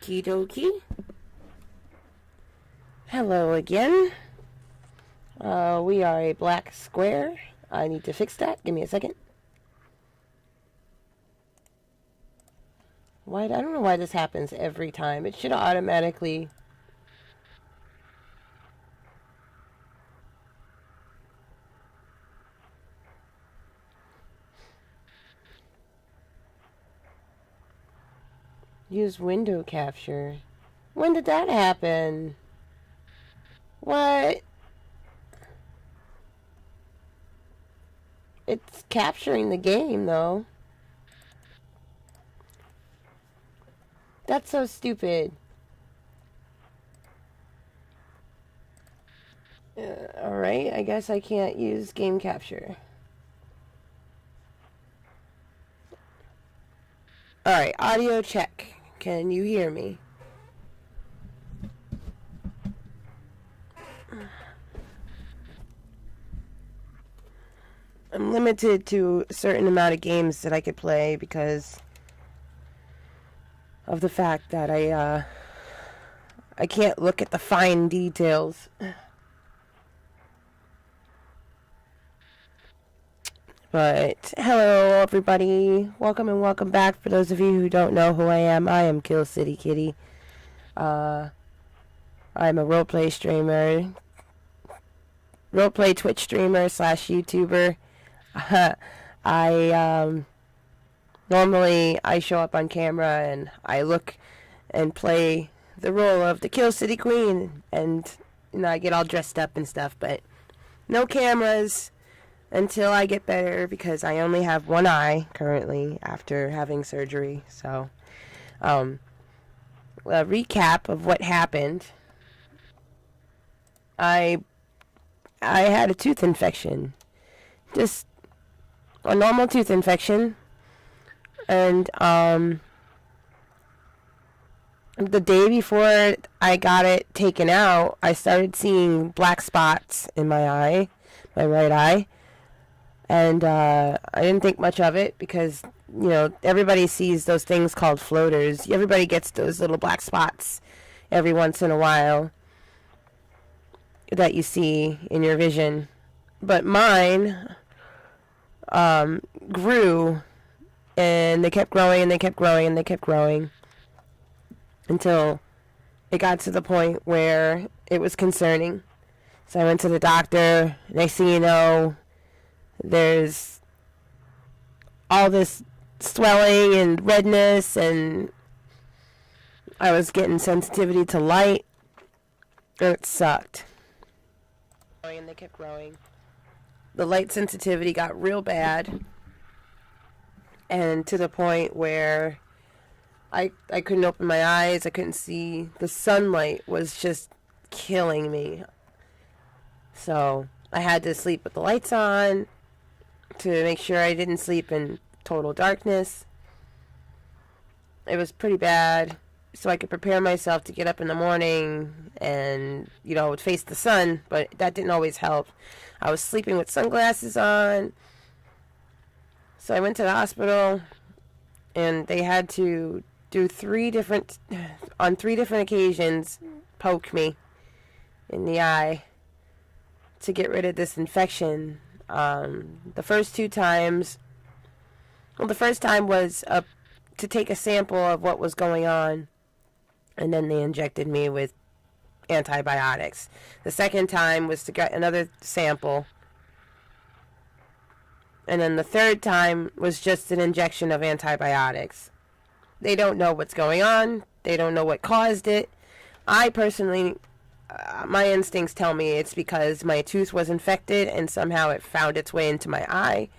Okie dokie. Hello again. We are a black square. I need to fix that. Give me a second. I don't know why this happens every time. It should automatically... use window capture. When did that happen? What? It's capturing the game, though. That's so stupid. Alright, I guess I can't use game capture. Alright, audio check. Can you hear me? I'm limited to a certain amount of games that I could play because of the fact that I can't look at the fine details. But hello everybody, welcome and welcome back. For those of you who don't know who I am Kilcitykitty. I'm a roleplay streamer, roleplay Twitch streamer / YouTuber. Normally I show up on camera and I look and play the role of the Kilcity Queen, and I get all dressed up and stuff, but no cameras until I get better, because I only have one eye currently after having surgery. So a recap of what happened. I had a tooth infection, just a normal tooth infection, and the day before I got it taken out, I started seeing black spots in my eye, my right eye. And I didn't think much of it because, everybody sees those things called floaters. Everybody gets those little black spots every once in a while that you see in your vision. But mine grew, and they kept growing, and they kept growing, and they kept growing until it got to the point where it was concerning. So I went to the doctor. Next thing you know, there's all this swelling and redness, and I was getting sensitivity to light, and it sucked. And they kept growing. The light sensitivity got real bad, and to the point where I couldn't open my eyes. I couldn't see. The sunlight was just killing me. So I had to sleep with the lights on to make sure I didn't sleep in total darkness. It was pretty bad, so I could prepare myself to get up in the morning and, face the sun, but that didn't always help. I was sleeping with sunglasses on, so I went to the hospital, and they had to do on three different occasions, poke me in the eye to get rid of this infection. The first two times, the first time was to take a sample of what was going on, and then they injected me with antibiotics. The second time was to get another sample, and then the third time was just an injection of antibiotics. They don't know what's going on. They don't know what caused it. I personally... my instincts tell me it's because my tooth was infected and somehow it found its way into my eye.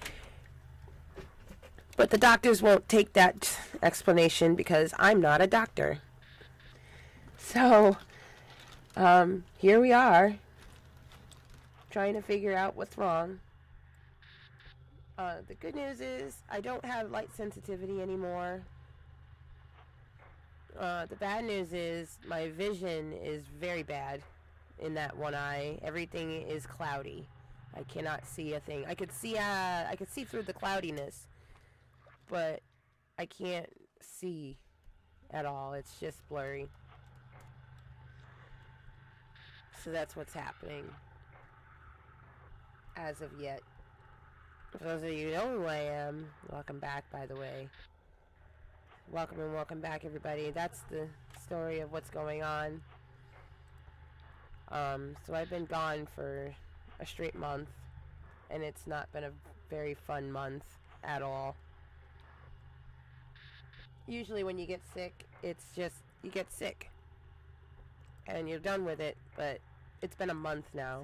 But the doctors won't take that explanation because I'm not a doctor. So, here we are, trying to figure out what's wrong. The good news is I don't have light sensitivity anymore. The bad news is my vision is very bad in that one eye. Everything is cloudy. I cannot see a thing. I could see through the cloudiness, but I can't see at all. It's just blurry. So that's what's happening as of yet. For those of you who know who I am, welcome back, by the way. Welcome and welcome back, everybody. That's the story of what's going on. So I've been gone for a straight month, and it's not been a very fun month at all. Usually when you get sick, it's just, you get sick. And you're done with it, but it's been a month now.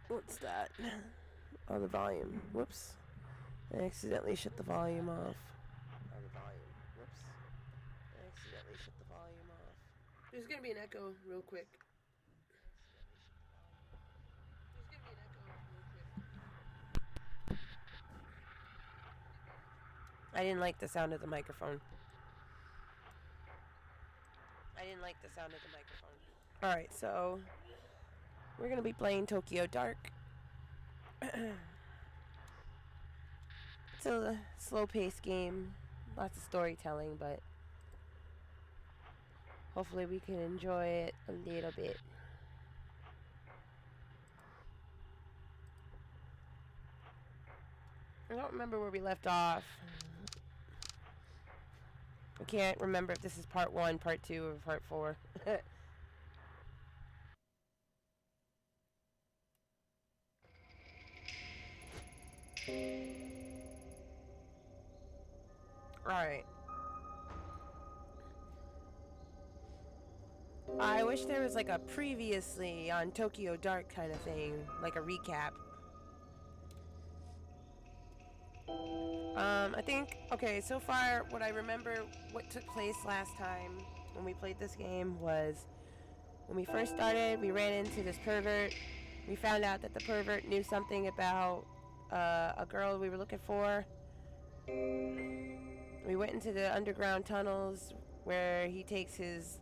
What's that? Oh, the volume. Whoops. I accidentally shut the volume off. There's gonna be an echo real quick. I didn't like the sound of the microphone. Alright, so we're going to be playing Tokyo Dark. It's a slow-paced game. Lots of storytelling, but hopefully we can enjoy it a little bit. I don't remember where we left off. I can't remember if this is part 1, part 2, or part 4. Alright. I wish there was like a previously on Tokyo Dark kind of thing, like a recap. I think, okay, so far what I remember what took place last time when we played this game was when we first started, we ran into this pervert. We found out that the pervert knew something about a girl we were looking for. We went into the underground tunnels where he takes his...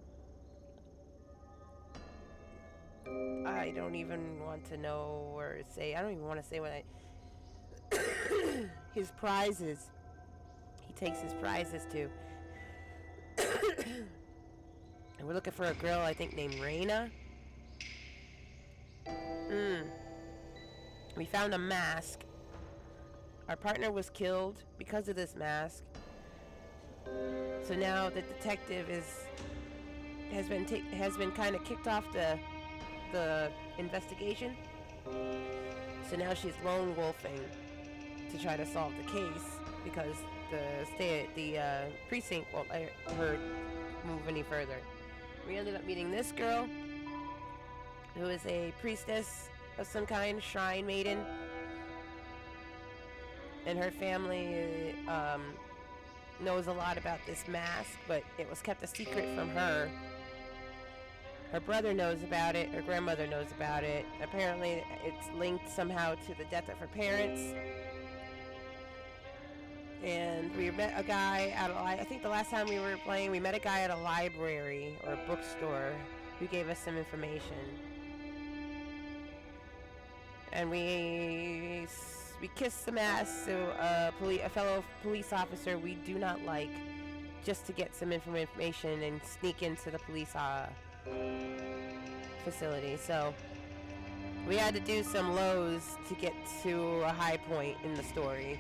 I don't even want to know or say... I don't even want to say what I... his prizes. He takes his prizes to. And we're looking for a girl, I think, named Reina. We found a mask. Our partner was killed because of this mask. So now the detective has been kind of kicked off the investigation. So now she's lone wolfing to try to solve the case because the precinct won't let her move any further. We ended up meeting this girl who is a priestess of some kind, shrine maiden, and her family knows a lot about this mask, but it was kept a secret from her. Her brother knows about it, her grandmother knows about it. Apparently it's linked somehow to the death of her parents. And we met a guy at I think the last time we were playing, we met a guy at a library or a bookstore who gave us some information. And we kissed some ass to a fellow police officer we do not like, just to get some information and sneak into the police facility. So we had to do some lows to get to a high point in the story.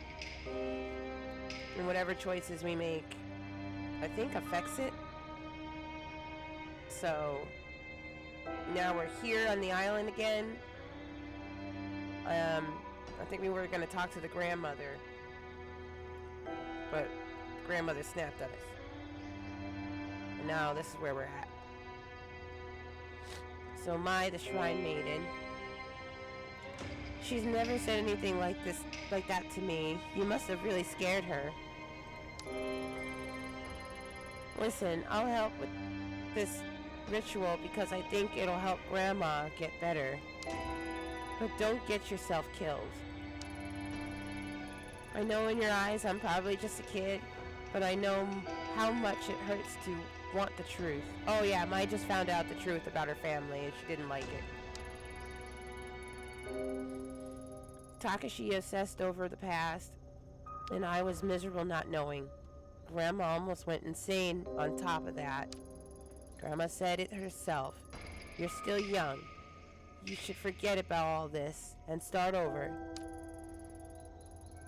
And whatever choices we make, I think affects it. So now we're here on the island again. I think we were going to talk to the grandmother, but grandmother snapped at us. And now this is where we're at. So Mai, the shrine maiden, she's never said anything like that to me. You must have really scared her. Listen, I'll help with this ritual because I think it'll help Grandma get better. But don't get yourself killed. I know in your eyes I'm probably just a kid, but I know how much it hurts to want the truth. Oh yeah, Mai just found out the truth about her family and she didn't like it. Takashi assessed over the past, and I was miserable not knowing. Grandma almost went insane on top of that. Grandma said it herself. You're still young. You should forget about all this and start over.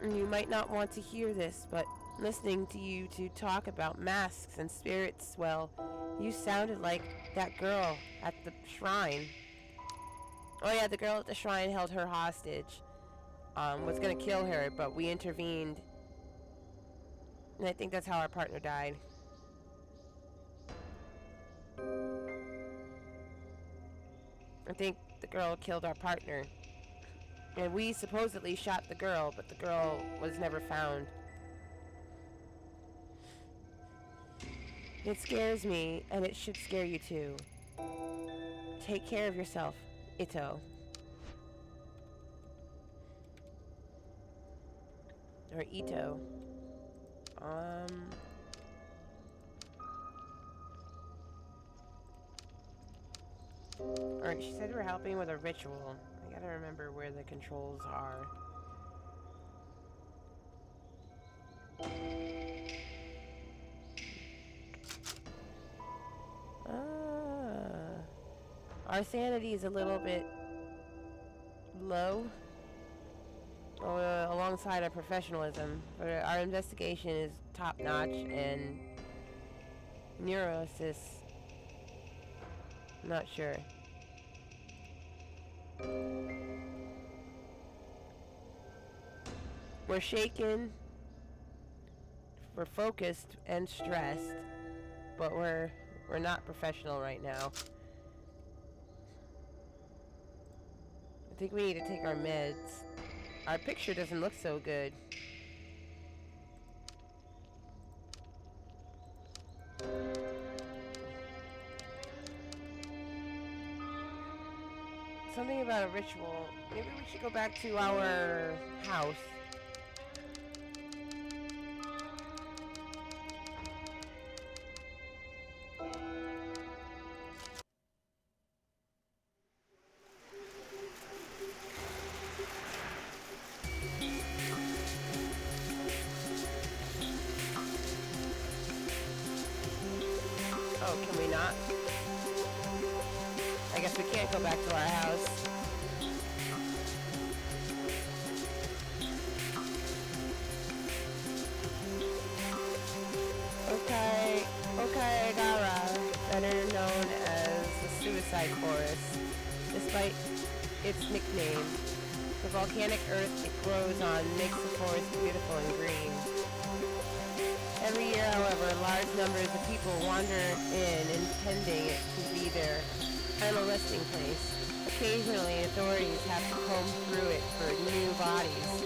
And you might not want to hear this, but listening to you two talk about masks and spirits, well, you sounded like that girl at the shrine. Oh yeah, the girl at the shrine held her hostage. Was gonna kill her, but we intervened. And I think that's how our partner died. I think the girl killed our partner. And we supposedly shot the girl, but the girl was never found. It scares me, and it should scare you too. Take care of yourself, Ito. Or Ito. Alright, she said we're helping with a ritual. I gotta remember where the controls are. Our sanity is a little bit low. Alongside our professionalism. But our investigation is top-notch, and neurosis, not sure. We're shaken, we're focused and stressed, but we're not professional right now. I think we need to take our meds. Our picture doesn't look so good. Something about a ritual. Maybe we should go back to our house. Oh, can we not? I guess we can't go back to our house. Okay, Gara, better known as the Suicide Forest, despite its nickname. The volcanic earth it grows on makes the forest beautiful and green. Every year, however, large numbers of people wander in, intending it to be their final resting place. Occasionally, authorities have to comb through it for new bodies.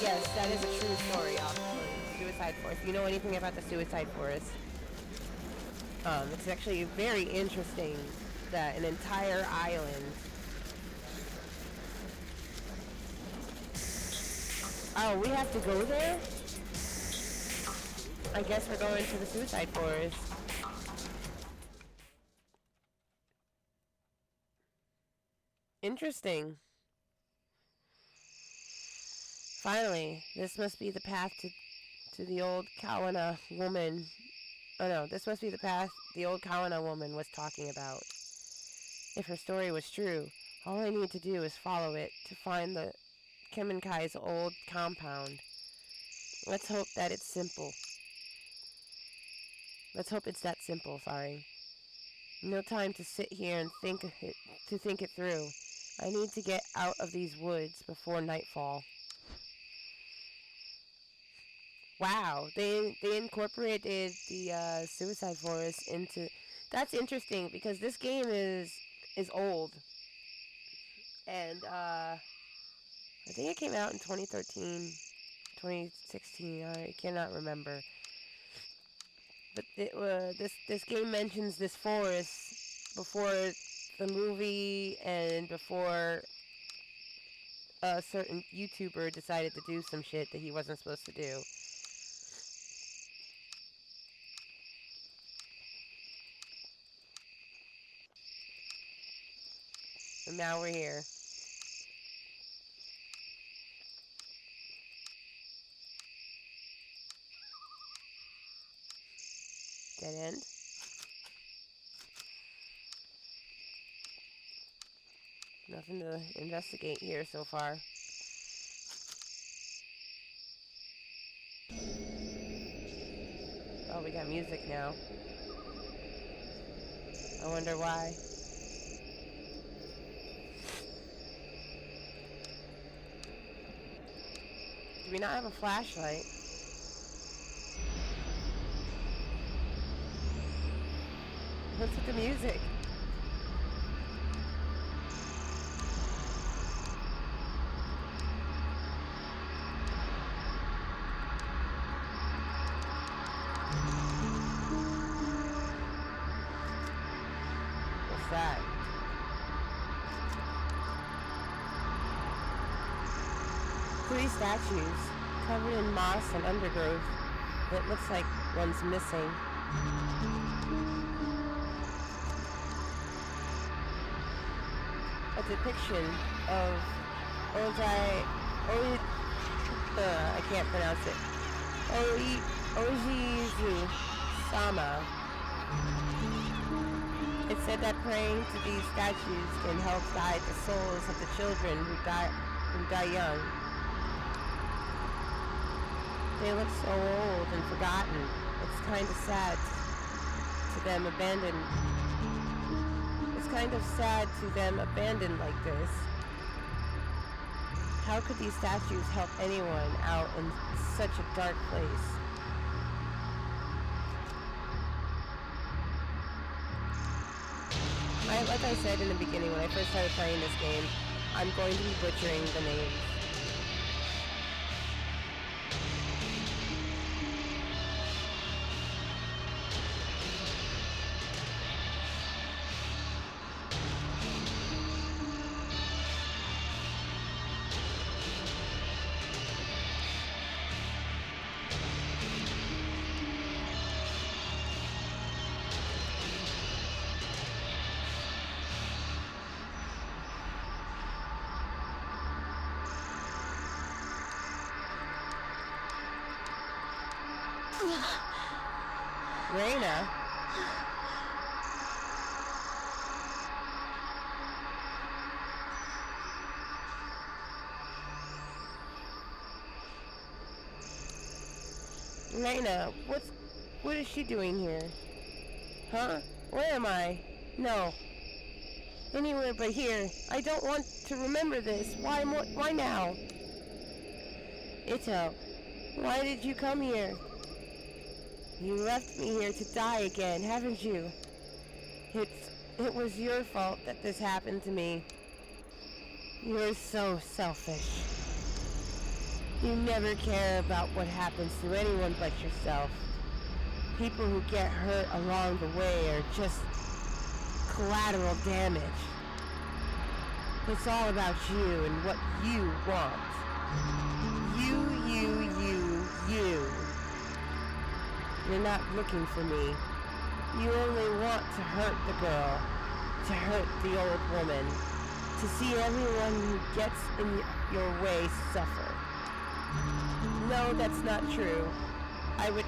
Yes, that is a true story, actually. Suicide Forest. If you know anything about the Suicide Forest, it's actually very interesting that an entire island. Oh, we have to go there? I guess we're going to the Suicide Forest. Interesting. Finally, this must be the path to the old Kawana woman. Oh no, this must be the path the old Kawana woman was talking about. If her story was true, all I need to do is follow it to find the Kemenkai's old compound. Let's hope that it's simple. Let's hope it's that simple, sorry. No time to sit here and think it through. I need to get out of these woods before nightfall. Wow, they incorporated the Suicide Forest into. That's interesting because this game is old, and I think it came out in 2013, 2016. I cannot remember. But this game mentions this forest before the movie and before a certain YouTuber decided to do some shit that he wasn't supposed to do. And now we're here. Dead end. Nothing to investigate here so far. Oh, we got music now. I wonder why. Do we not have a flashlight? What's with the music? What's that? Three statues covered in moss and undergrowth. It looks like one's missing. A depiction of I can't pronounce it. Ojizu Sama. It said that praying to these statues can help guide the souls of the children who die young. They look so old and forgotten. It's kind of sad to them abandoned. It's kind of sad to them abandoned like this. How could these statues help anyone out in such a dark place? Like I said in the beginning when I first started playing this game, I'm going to be butchering the names. Raina. Raina, what is she doing here? Huh? Where am I? No. Anywhere but here. I don't want to remember this. Why now? Ito, why did you come here? You left me here to die again, haven't you? It was your fault that this happened to me. You're so selfish. You never care about what happens to anyone but yourself. People who get hurt along the way are just collateral damage. It's all about you and what you want. You. You're not looking for me. You only want to hurt the girl, to hurt the old woman, to see everyone who gets in your way suffer. No, that's not true. I would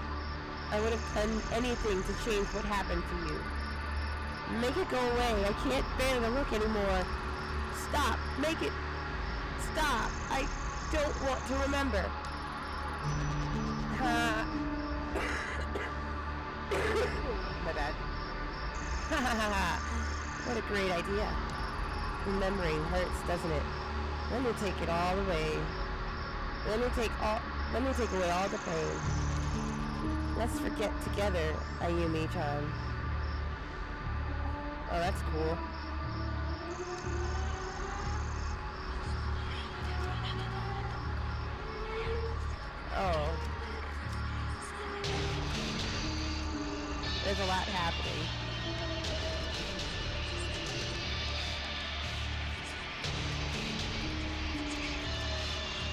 have done anything to change what happened to you. Make it go away. I can't bear the look anymore. Stop. Make it stop. I don't want to remember. My bad. What a great idea. Remembering hurts, doesn't it? Let me take it all away. Let me take away all the pain. Let's forget together, Ayumi-chan. Oh, that's cool. Oh. There's a lot happening.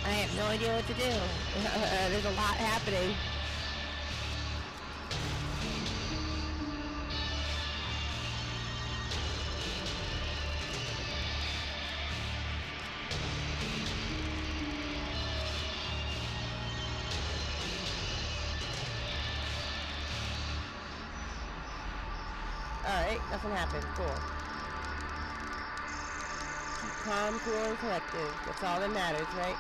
I have no idea what to do. There's a lot happening. Nothing happened. Cool. Keep calm, cool, and collective. That's all that matters, right?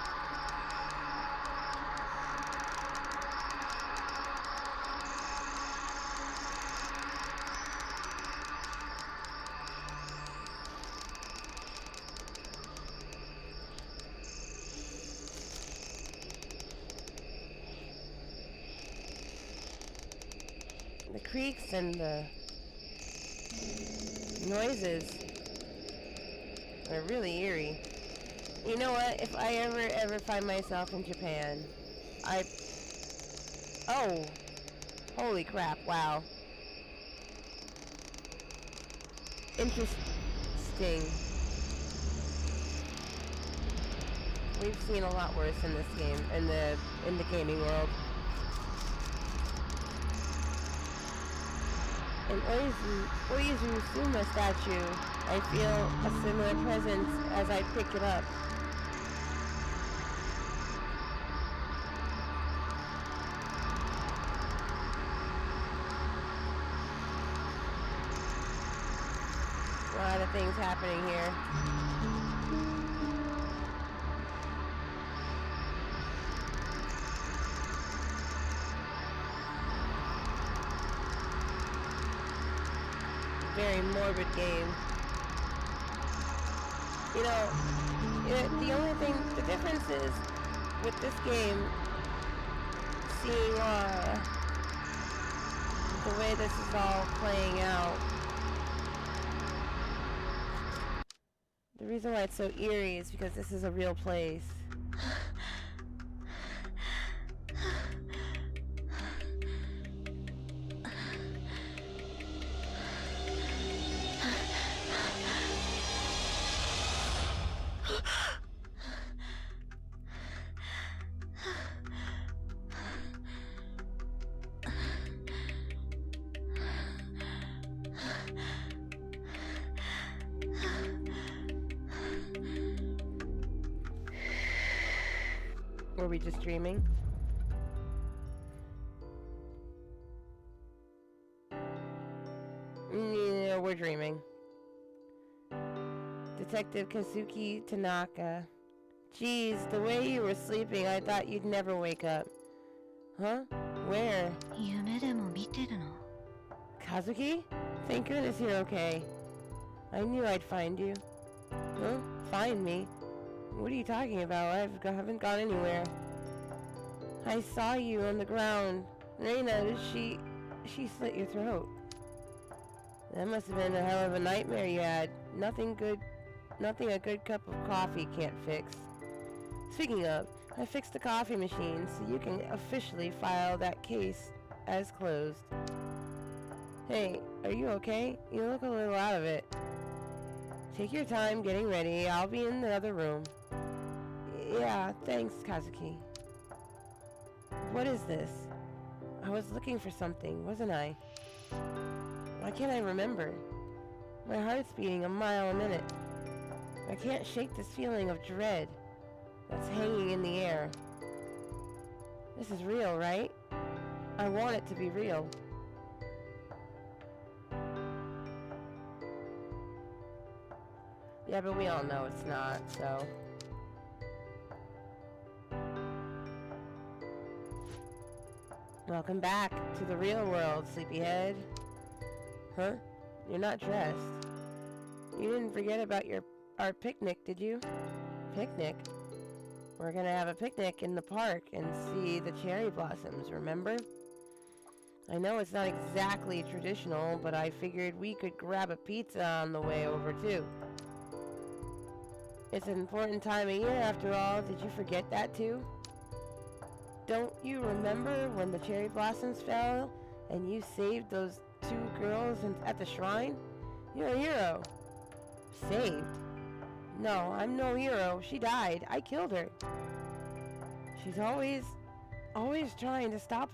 The creaks and the noises are really eerie. You know what? If I ever find myself in Japan, oh, holy crap, wow. Interesting. We've seen a lot worse in this game, in the gaming world. An Oizusuma statue. I feel a similar presence as I pick it up. A lot of things happening here. Very morbid game. You know, the difference is with this game, seeing the way this is all playing out. The reason why it's so eerie is because this is a real place. Were we just dreaming? Yeah, we're dreaming. Detective Kazuki Tanaka. Jeez, the way you were sleeping, I thought you'd never wake up. Huh? Where? Kazuki? Thank goodness you're okay. I knew I'd find you. Huh? Find me? What are you talking about? I haven't gone anywhere. I saw you on the ground. Reina, she slit your throat. That must have been a hell of a nightmare you had. Nothing a good cup of coffee can't fix. Speaking of, I fixed the coffee machine so you can officially file that case as closed. Hey, are you okay? You look a little out of it. Take your time getting ready. I'll be in the other room. Yeah, thanks, Kazuki. What is this? I was looking for something, wasn't I? Why can't I remember? My heart's beating a mile a minute. I can't shake this feeling of dread that's hanging in the air. This is real, right? I want it to be real. Yeah, but we all know it's not, so... Welcome back to the real world, sleepyhead. Huh? You're not dressed. You didn't forget about our picnic, did you? Picnic? We're gonna have a picnic in the park and see the cherry blossoms, remember? I know it's not exactly traditional, but I figured we could grab a pizza on the way over too. It's an important time of year after all. Did you forget that too? Don't you remember when the cherry blossoms fell and you saved those two girls at the shrine? You're a hero. Saved? No, I'm no hero. She died. I killed her. She's always trying to stop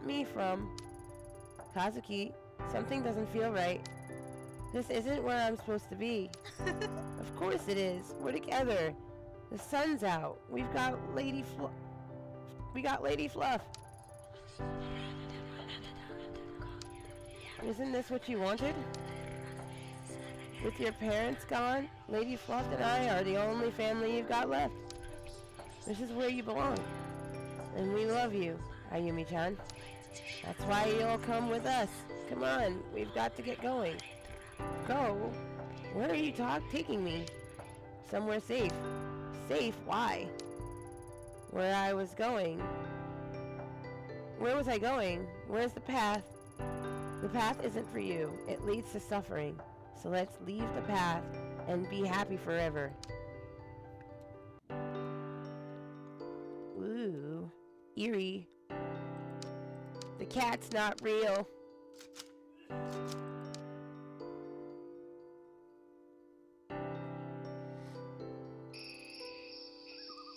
me from... Kazuki, something doesn't feel right. This isn't where I'm supposed to be. Of course it is. We're together. The sun's out. We got Lady Fluff. Isn't this what you wanted? With your parents gone, Lady Fluff and I are the only family you've got left. This is where you belong. And we love you, Ayumi-chan. That's why you'll come with us. Come on, we've got to get going. Go? Where are you taking me? Somewhere safe. Safe? Why? Where I was going. Where was I going? Where's the path? The path isn't for you. It leads to suffering. So let's leave the path and be happy forever. Ooh. Eerie. The cat's not real.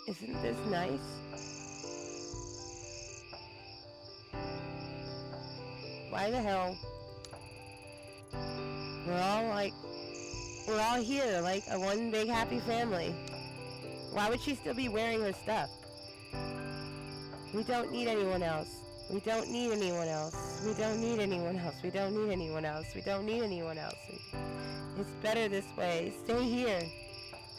Isn't this nice? Why the hell? We're all here, like a one big happy family. Why would she still be wearing her stuff? We don't need anyone else. We don't need anyone else. We don't need anyone else. We don't need anyone else. We don't need anyone else. It's better this way. Stay here.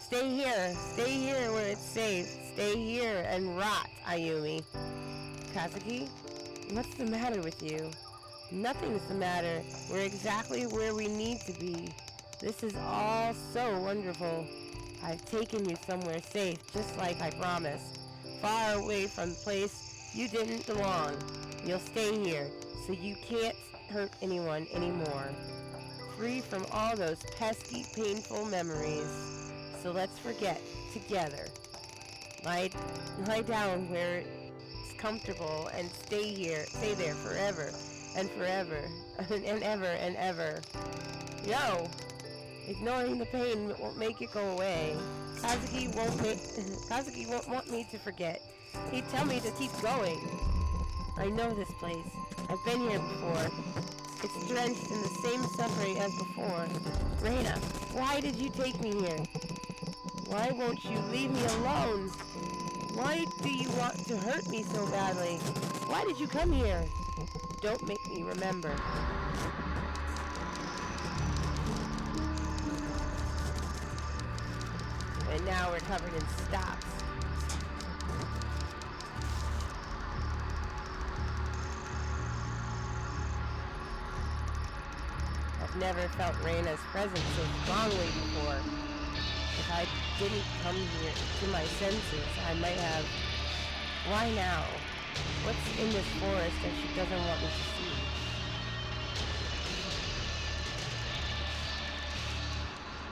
Stay here. Stay here where it's safe. Stay here and rot, Ayumi. Kazuki? What's the matter with you? Nothing's the matter. We're exactly where we need to be. This is all so wonderful. I've taken you somewhere safe, just like I promised. Far away from the place you didn't belong. You'll stay here, so you can't hurt anyone anymore. Free from all those pesky, painful memories. So let's forget together. Lie down where it's comfortable and stay here. Stay there forever and forever and ever and ever. No! Ignoring the pain won't make it go away. Kazuki won't want me to forget. He'd tell me to keep going. I know this place. I've been here before. It's drenched in the same suffering as before. Reina, why did you take me here? Why won't you leave me alone? Why do you want to hurt me so badly? Why did you come here? Don't make me remember. And now we're covered in stops. I've never felt Reina's presence so strongly before. If I didn't come here to my senses, I might have. Why now? What's in this forest that she doesn't want me to see?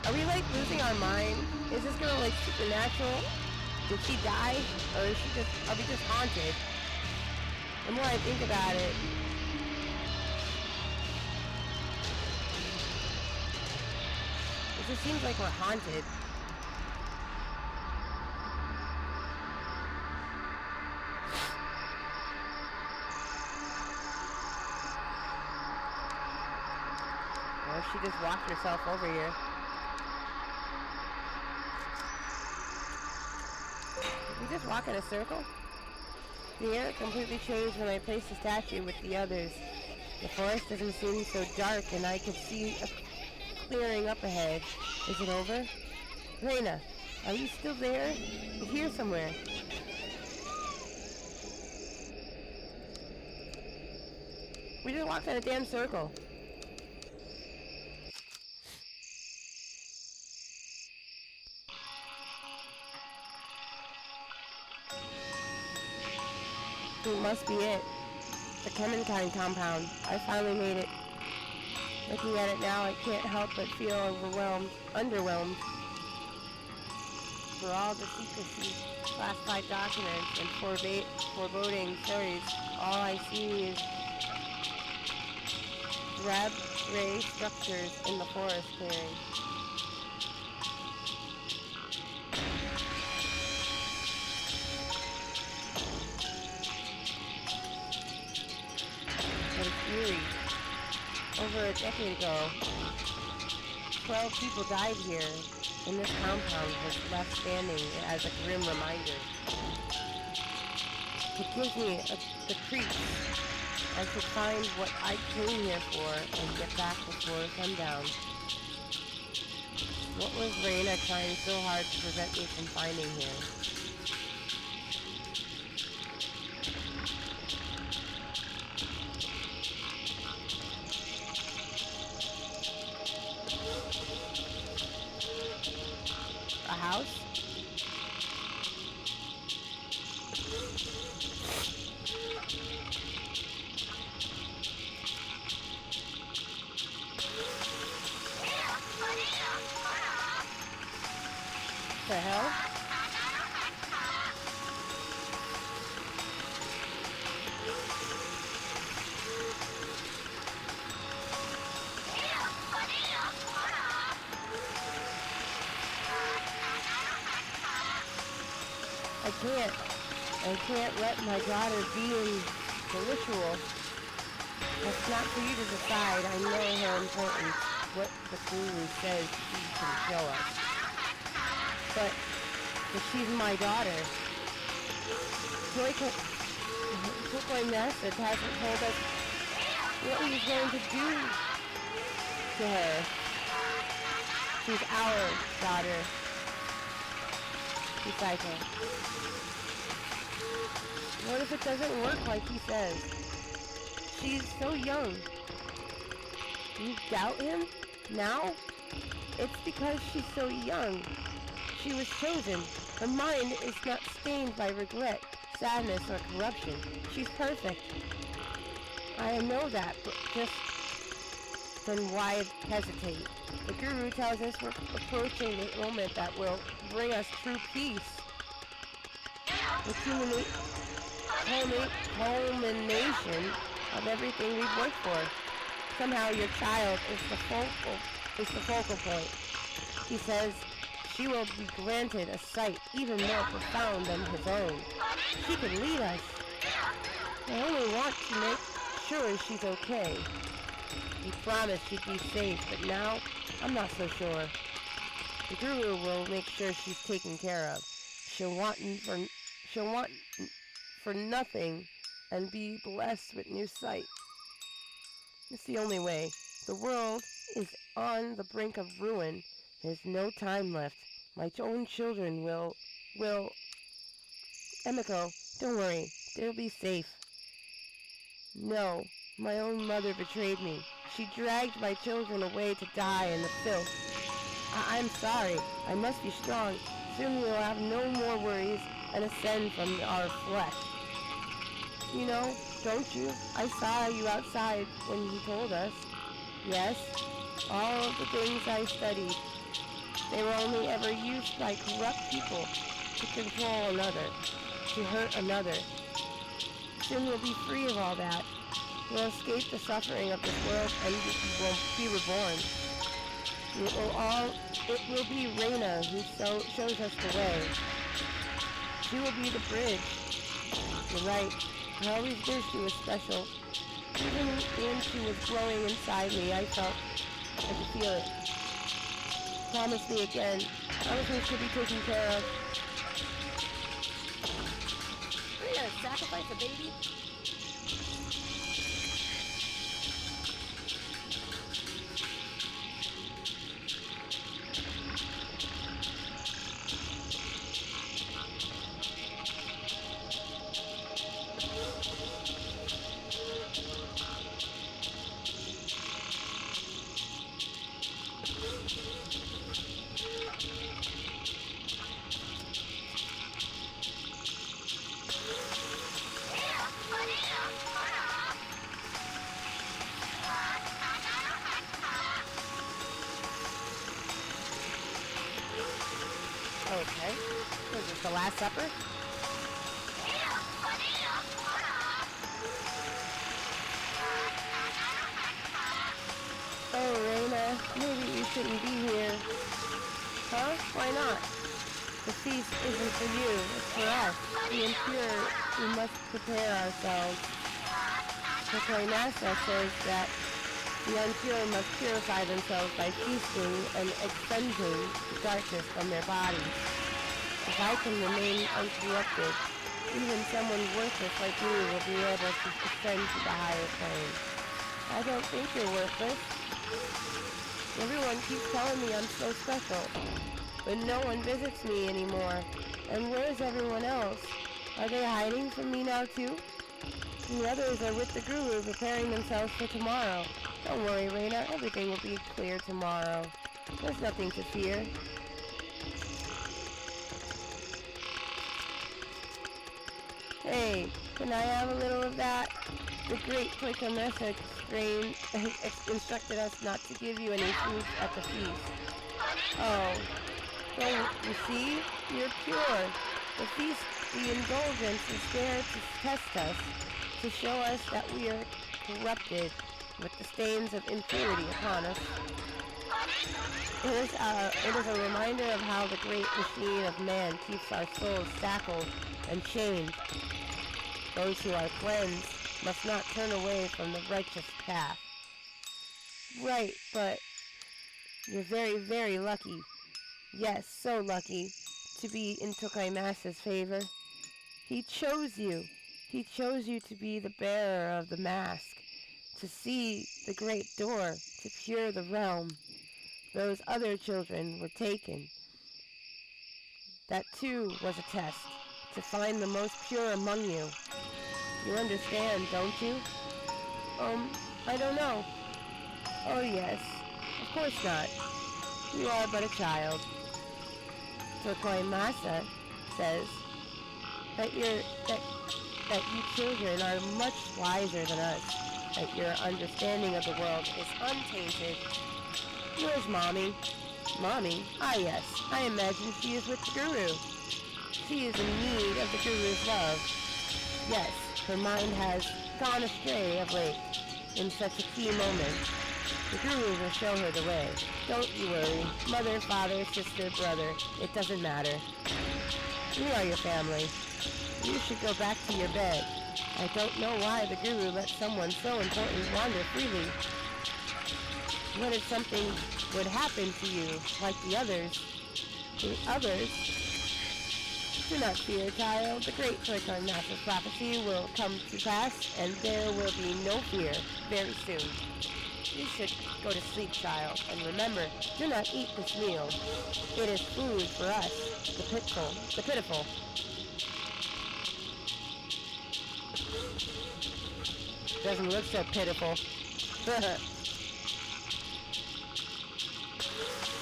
Are we like losing our mind? Is this girl like supernatural? Did she die? Or is she just, are we just haunted? The more I think about it, it just seems like we're haunted. Or she just walked herself over here. Did we just walk in a circle? The air completely changed when I placed the statue with the others. The forest doesn't seem so dark and I can see a clearing up ahead. Is it over? Reina, are you still there? You're here somewhere. We just walked in a damn circle. It must be it. The Kemenkai compound. I finally made it. Looking at it now, I can't help but feel underwhelmed. For all the secrecy, classified documents, and foreboding stories, all I see is red ray structures in the forest clearing. But it's eerie. Over a decade ago, 12 people died here, and this compound was left standing as a grim reminder. It gives me the creeps. I should find what I came here for and get back before sundown. What was Raina trying so hard to prevent me from finding here? A house? The hell? I can't let my daughter be in the ritual. That's not for you to decide. I know how important what the guru says she can show us. But she's my daughter. Kilcitykitty hasn't told us what he's going to do to her. She's our daughter. Recycle. What if it doesn't work like he says? She's so young. You doubt him? Now? It's because she's so young. She was chosen. Her mind is not stained by regret, sadness, or corruption. She's perfect. I know that, but then why hesitate? The Guru tells us we're approaching the moment that will bring us true peace. The culmination of everything we've worked for. Somehow your child is the focal point. He says she will be granted a sight even more profound than his own. She can lead us. I only want to make sure she's okay. He promised she'd be safe, but now I'm not so sure. The Guru will make sure she's taken care of. She'll want for nothing and be blessed with new sight. It's the only way. The world is on the brink of ruin. There's no time left. My own children will... Emiko, don't worry. They'll be safe. No, my own mother betrayed me. She dragged my children away to die in the filth. I'm sorry. I must be strong. Soon we'll have no more worries and ascend from our flesh. You know, don't you? I saw you outside when he told us. Yes, all of the things I studied. They were only ever used by corrupt people to control another, to hurt another. Soon we'll be free of all that. We'll escape the suffering of this world and we'll be reborn. It will be Raina who shows us the way. She will be the bridge. You're right. I always knew she was special. Even when she was growing inside me, I felt I could feel it. Promise me again. Everything should be taken care of. We're gonna sacrifice a baby? Okay. Is this the Last Supper? Oh, Raina, maybe you shouldn't be here. Huh? Why not? The feast isn't for you, it's for us. The impure, we must prepare ourselves. The Kainasa says that the impure must purify themselves by feasting and expunging the darkness from their bodies. If I can remain uncorrupted, Even someone worthless like you will be able to ascend to the higher plane. I don't think you're worthless. Everyone keeps telling me I'm so special, but no one visits me anymore. And where's everyone else? Are they hiding from me now too? The others are with the guru preparing themselves for tomorrow. Don't worry, Reina. Everything will be clear tomorrow. There's nothing to fear. Hey, can I have a little of that? The great Kilcitykitty instructed us not to give you any food at the feast. Oh, don't you see? You're pure. The feast, the indulgence is there to test us, to show us that we are corrupted with the stains of impurity upon us. It is a reminder of how the great machine of man keeps our souls shackled and chained. Those who are cleansed must not turn away from the righteous path. Right, but you're very, very lucky. Yes, so lucky to be in Tokaimasa's favor. He chose you. He chose you to be the bearer of the mask, to see the great door, to pure the realm. Those other children were taken. That too was a test, to find the most pure among you. You understand, don't you? I don't know. Oh yes, of course not. You are but a child. Tokaimasa says that you children are much wiser than us, that your understanding of the world is untainted. Where's Mommy? Mommy? Ah yes, I imagine she is with the Guru. She is in need of the Guru's love. Yes, her mind has gone astray of late in such a key moment. The Guru will show her the way. Don't you worry. Mother, father, sister, brother, it doesn't matter. We are your family. You should go back to your bed. I don't know why the Guru let someone so important wander freely. What if something would happen to you, like the others? The others? Do not fear, child. The great Kilcitykitty's prophecy will come to pass, and there will be no fear very soon. You should go to sleep, child, and remember, do not eat this meal. It is food for us, the pitiful. Doesn't look so pitiful.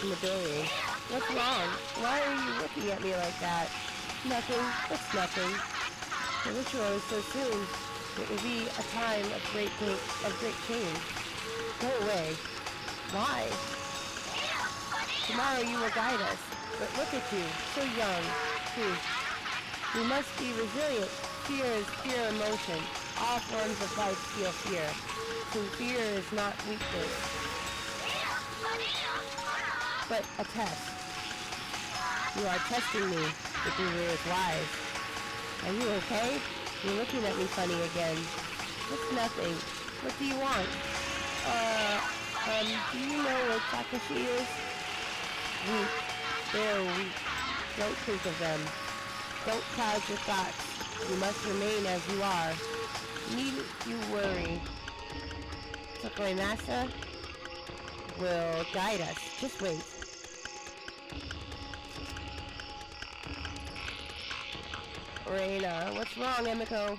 Midori, what's wrong? Why are you looking at me like that? Nothing. It's nothing. The ritual is so soon. It will be a time of great change. Go away. Why? Tomorrow you will guide us. But look at you, so young. We must be resilient. Fear is pure emotion. All forms of life feel fear. So fear is not weakness, but a test. You are testing me. The Guru is wise. Are you okay? You're looking at me funny again. It's nothing. What do you want? Do you know where Takashi is? Weak. They're weak. Don't think of them. Don't cloud your thoughts. You must remain as you are. Needn't you worry. Tokaimasa will guide us. Just wait. Reina, what's wrong, Emiko?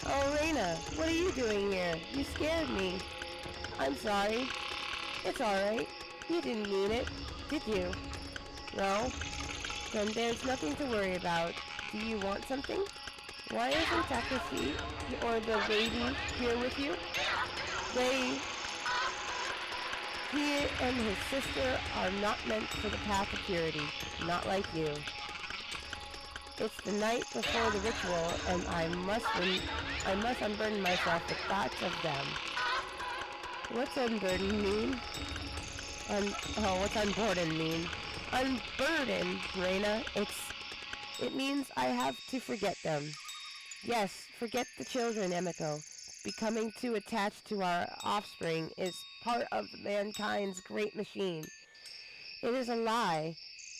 Oh, Reina, what are you doing here? You scared me. I'm sorry. It's alright. You didn't mean it, did you? No? Then there's nothing to worry about. Do you want something? Why isn't Takashi or the lady here with you? He and his sister are not meant for the path of purity, not like you. It's the night before the ritual, and I must unburden myself with thoughts of them. What's unburden mean? What's unburden mean? Unburden, Reina. It means I have to forget them. Yes, forget the children, Emiko. Becoming too attached to our offspring is part of mankind's great machine. It is a lie.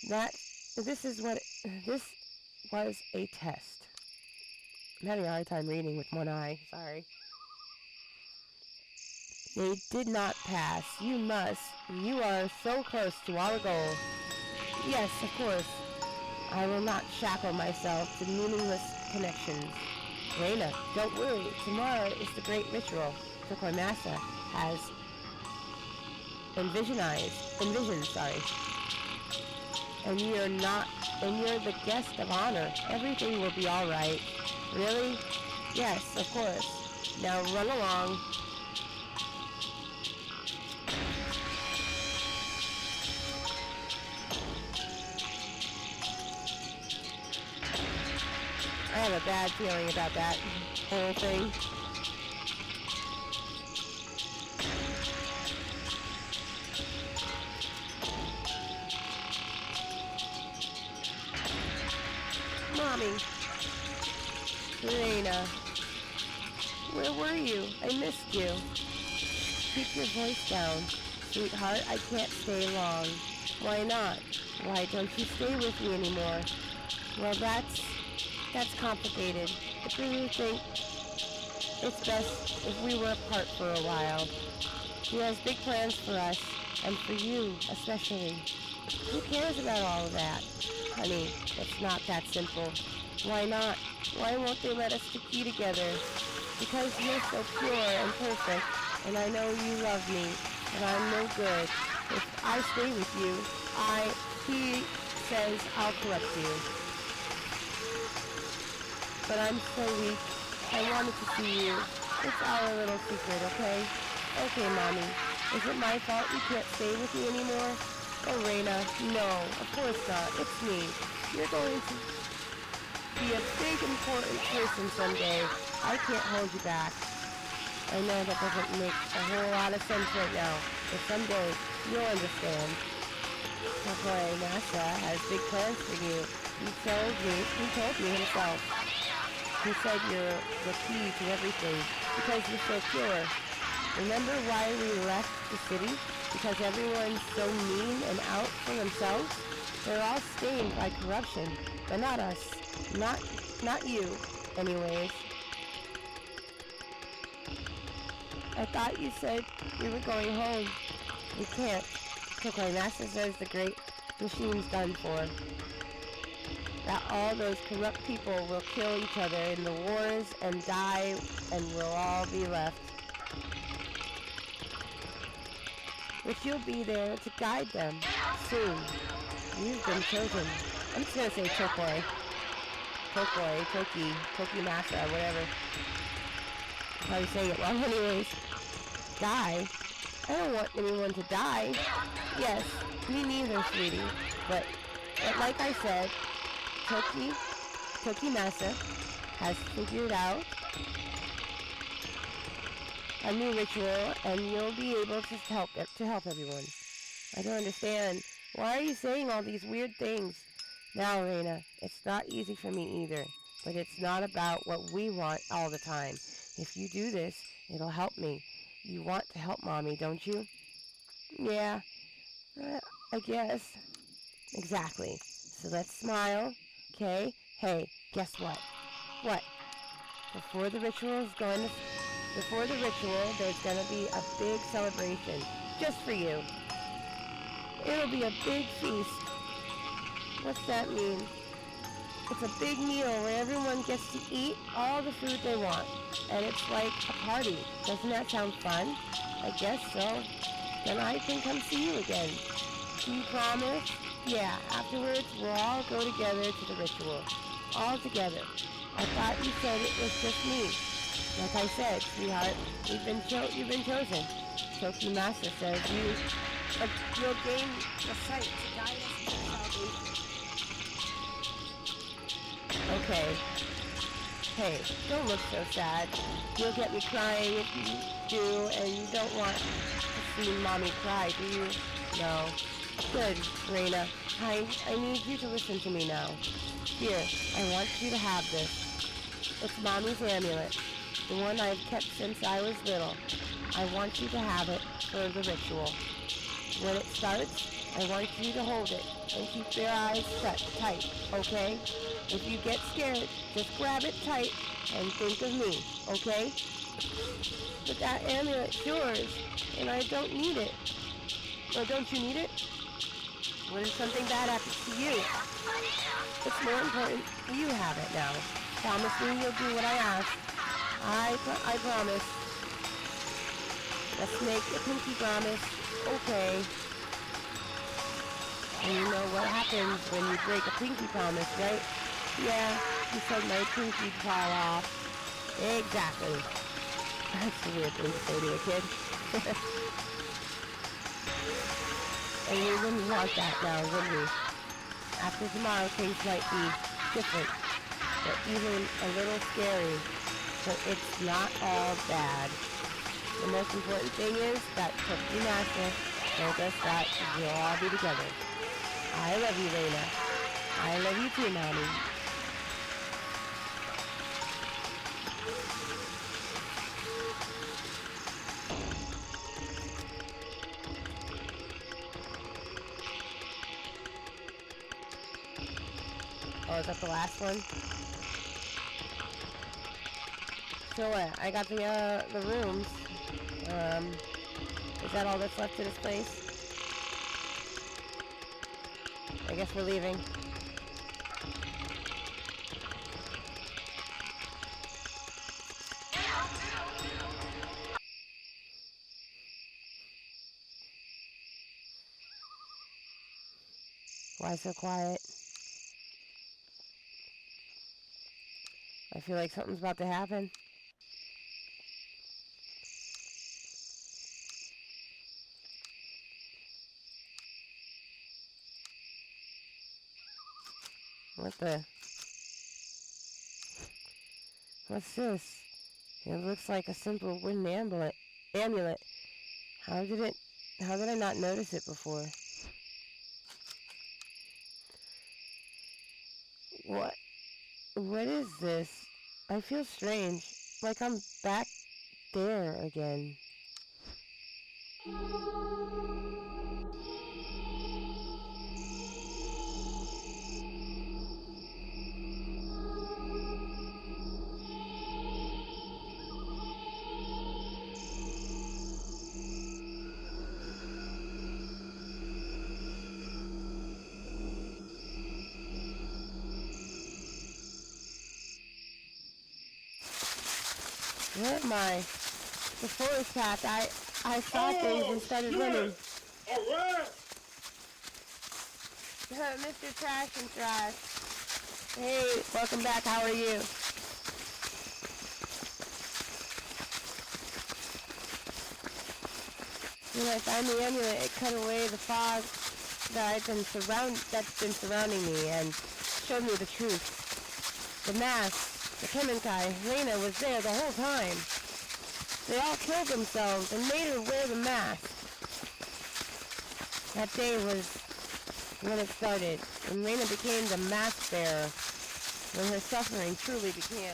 This was a test. I'm having a hard time reading with one eye. Sorry. They did not pass. You must. You are so close to our goal. Yes, of course. I will not shackle myself to meaningless connections. Reina, don't worry. Tomorrow is the great ritual Massa has envisioned, and you're the guest of honor. Everything will be all right. Really? Yes, of course. Now run along. I have a bad feeling about that whole thing. Mommy. Reina. Where were you? I missed you. Keep your voice down. Sweetheart, I can't stay long. Why not? Why don't you stay with me anymore? Well, that's complicated. I really think it's best if we were apart for a while. He has big plans for us, and for you especially. Who cares about all of that? Honey, it's not that simple. Why not? Why won't they let us be together? Because you're so pure and perfect, and I know you love me, and I'm no good. If I stay with you, he says I'll correct you. But I'm so weak. I wanted to see you. It's our little secret, okay? Okay, Mommy. Is it my fault you can't stay with me anymore? Oh, Reina, no, of course not. It's me. You're going to be a big, important person someday. I can't hold you back. I know that doesn't make a whole lot of sense right now, but someday you'll understand. Massa has big plans for you. He told me himself. He said you're the key to everything because you're so pure. Remember why we left the city? Because everyone's so mean and out for themselves? They're all stained by corruption, but not us. Not you, anyways. I thought you said you were going home. We can't. Massa says the great machine's done for. That all those corrupt people will kill each other in the wars and die, and we'll all be left. But you'll be there to guide them soon. You've been chosen. I'm just gonna say Toki Massa, whatever. I'm probably saying it wrong anyways. Die? I don't want anyone to die. Yes, me neither, sweetie. But like I said, Toki Massa has figured out a new ritual, and you'll be able to help everyone. I don't understand. Why are you saying all these weird things? Now, Reina, it's not easy for me either, but it's not about what we want all the time. If you do this, it'll help me. You want to help Mommy, don't you? Yeah, I guess. Exactly. So let's smile, okay? Hey, guess what? What? Before the ritual, there's gonna be a big celebration, just for you. It'll be a big feast. What's that mean? It's a big meal where everyone gets to eat all the food they want. And it's like a party. Doesn't that sound fun? I guess so. Then I can come see you again. Do you promise? Yeah, afterwards we'll all go together to the ritual. All together. I thought you said it was just me. Like I said, sweetheart, you've been chosen. Toki Massa says you'll gain the sight to guide us into salvation. Okay. Hey, don't look so sad. You'll get me crying if you do, and you don't want to see Mommy cry, do you? No. Good, Reina. I need you to listen to me now. Here, I want you to have this. It's Mommy's amulet. The one I've kept since I was little. I want you to have it for the ritual. When it starts, I want you to hold it and keep your eyes shut tight, okay? If you get scared, just grab it tight and think of me, okay? But that amulet's yours, and I don't need it. Or don't you need it? What if something bad happens to you? It's more important you have it now. Promise me you'll do what I ask. I promise. Let's make a pinky promise. Okay. And you know what happens when you break a pinky promise, right? Yeah, you said my pinky fall off. Exactly. That's a weird thing to say to a kid. And we wouldn't want that now, would we? After tomorrow, things might be different, but even a little scary. But it's not all bad. The most important thing is that Cookie Master told us that we'll all be together. I love you, Raina. I love you too, Mommy. Oh, is that the last one? So what? I got the rooms. Is that all that's left to this place? I guess we're leaving. Why so quiet? I feel like something's about to happen. What the? What's this? It looks like a simple wooden amulet. How did I not notice it before? What is this? I feel strange. Like I'm back there again. What am I? The forest path. I saw things and started running. Alright! Mr. Trash and Trash. Hey, welcome back. How are you? When I found the amulet, it cut away the fog that's been surrounding me and showed me the truth. The mask. The Kemenkai, Reina, was there the whole time. They all killed themselves and made her wear the mask. That day was when it started, when Reina became the mask bearer, when her suffering truly began.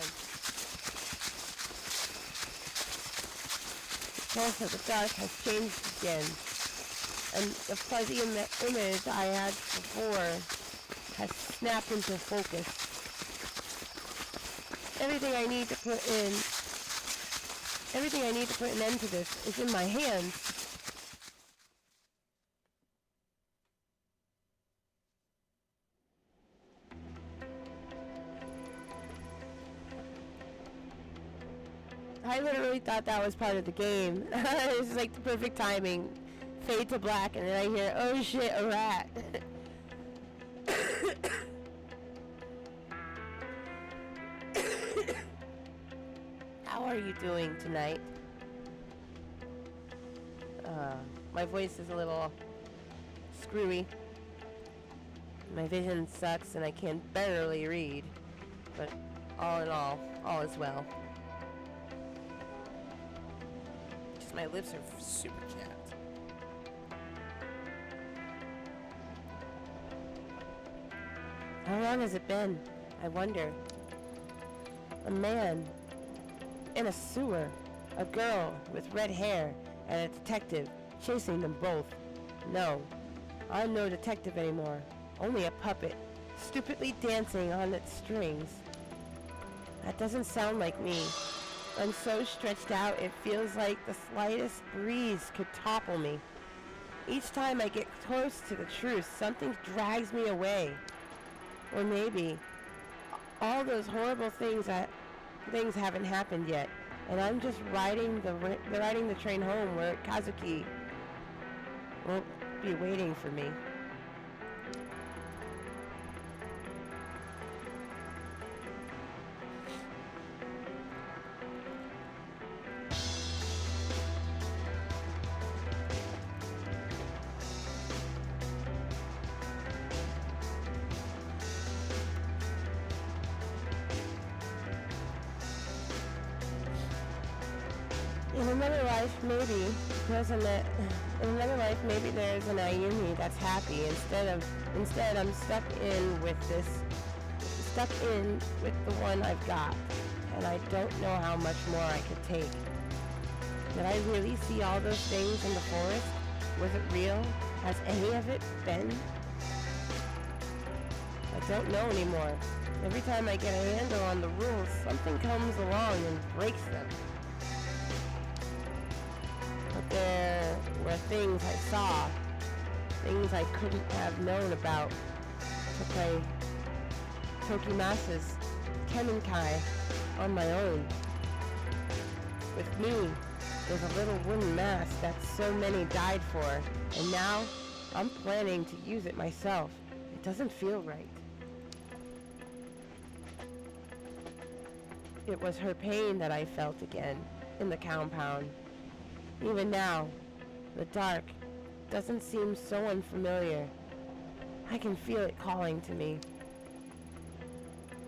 The pulse of the dark has changed again, and the fuzzy image I had before has snapped into focus. Everything I need to put an end to this is in my hands. I literally thought that was part of the game. It was like the perfect timing. Fade to black and then I hear, oh shit, a rat. How are you doing tonight? My voice is a little screwy. My vision sucks and I can barely read. But all in all is well. Just my lips are super chapped. How long has it been? I wonder. A man in a sewer, a girl with red hair, and a detective chasing them both. No, I'm no detective anymore, only a puppet, stupidly dancing on its strings. That doesn't sound like me. I'm so stretched out it feels like the slightest breeze could topple me. Each time I get close to the truth, something drags me away. Or maybe all those horrible things haven't happened yet, and I'm just riding the train home where Kazuki won't be waiting for me. In another life, maybe there's an Ayumi that's happy. Instead, I'm stuck in with the one I've got, and I don't know how much more I could take. Did I really see all those things in the forest? Was it real? Has any of it been? I don't know anymore. Every time I get a handle on the rules, something comes along and breaks them. But there were things I saw, things I couldn't have known about, to play Tokimasa's Kemenkai on my own. With me, there's a little wooden mask that so many died for, and now I'm planning to use it myself. It doesn't feel right. It was her pain that I felt again in the compound. Even now, the dark doesn't seem so unfamiliar. I can feel it calling to me.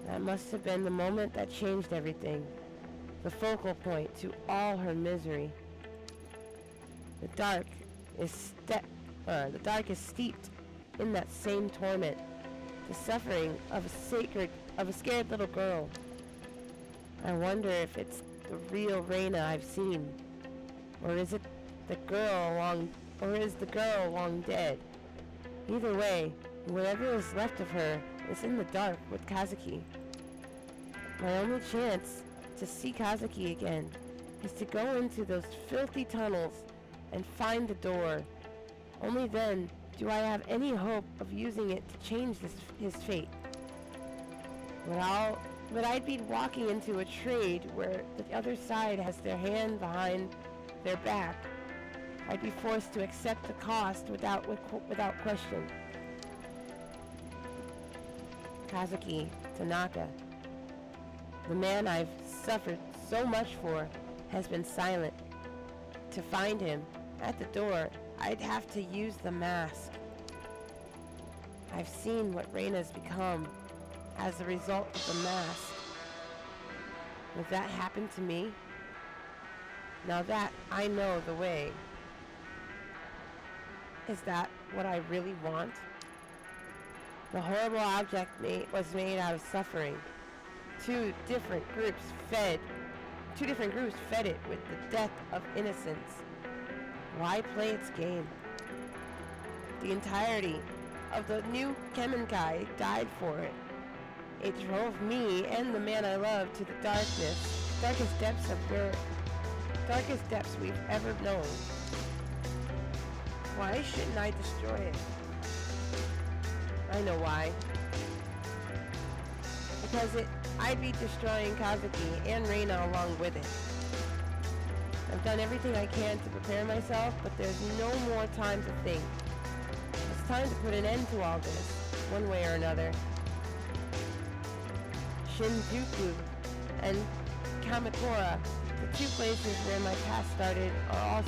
That must have been the moment that changed everything, the focal point to all her misery. The dark is steeped in that same torment, the suffering of a scared little girl. I wonder if it's the real Reina I've seen. Or is the girl long dead? Either way, whatever is left of her is in the dark with Kazuki. My only chance to see Kazuki again is to go into those filthy tunnels and find the door. Only then do I have any hope of using it to change his fate. But I'd be walking into a trade where the other side has their hand behind their back. I'd be forced to accept the cost without question. Kazuki Tanaka, the man I've suffered so much for, has been silent. To find him at the door, I'd have to use the mask. I've seen what Reina's become as a result of the mask. Would that happen to me? Now that I know the way, is that what I really want? The horrible object was made out of suffering. Two different groups fed it with the death of innocence. Why play its game? The entirety of the new Kemenkai died for it. It drove me and the man I love to the darkest depths we've ever known. Why shouldn't I destroy it? I know why. Because I'd be destroying Kazuki and Reina along with it. I've done everything I can to prepare myself, but there's no more time to think. It's time to put an end to all this, one way or another. Shinjuku and Kamakura, the two places where my past started, are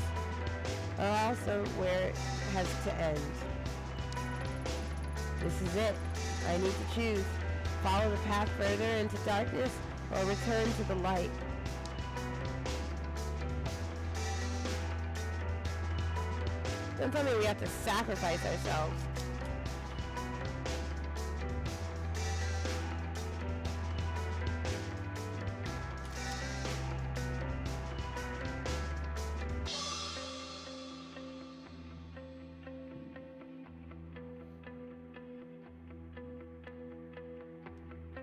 also where it has to end. This is it. I need to choose. Follow the path further into darkness or return to the light. Don't tell me we have to sacrifice ourselves.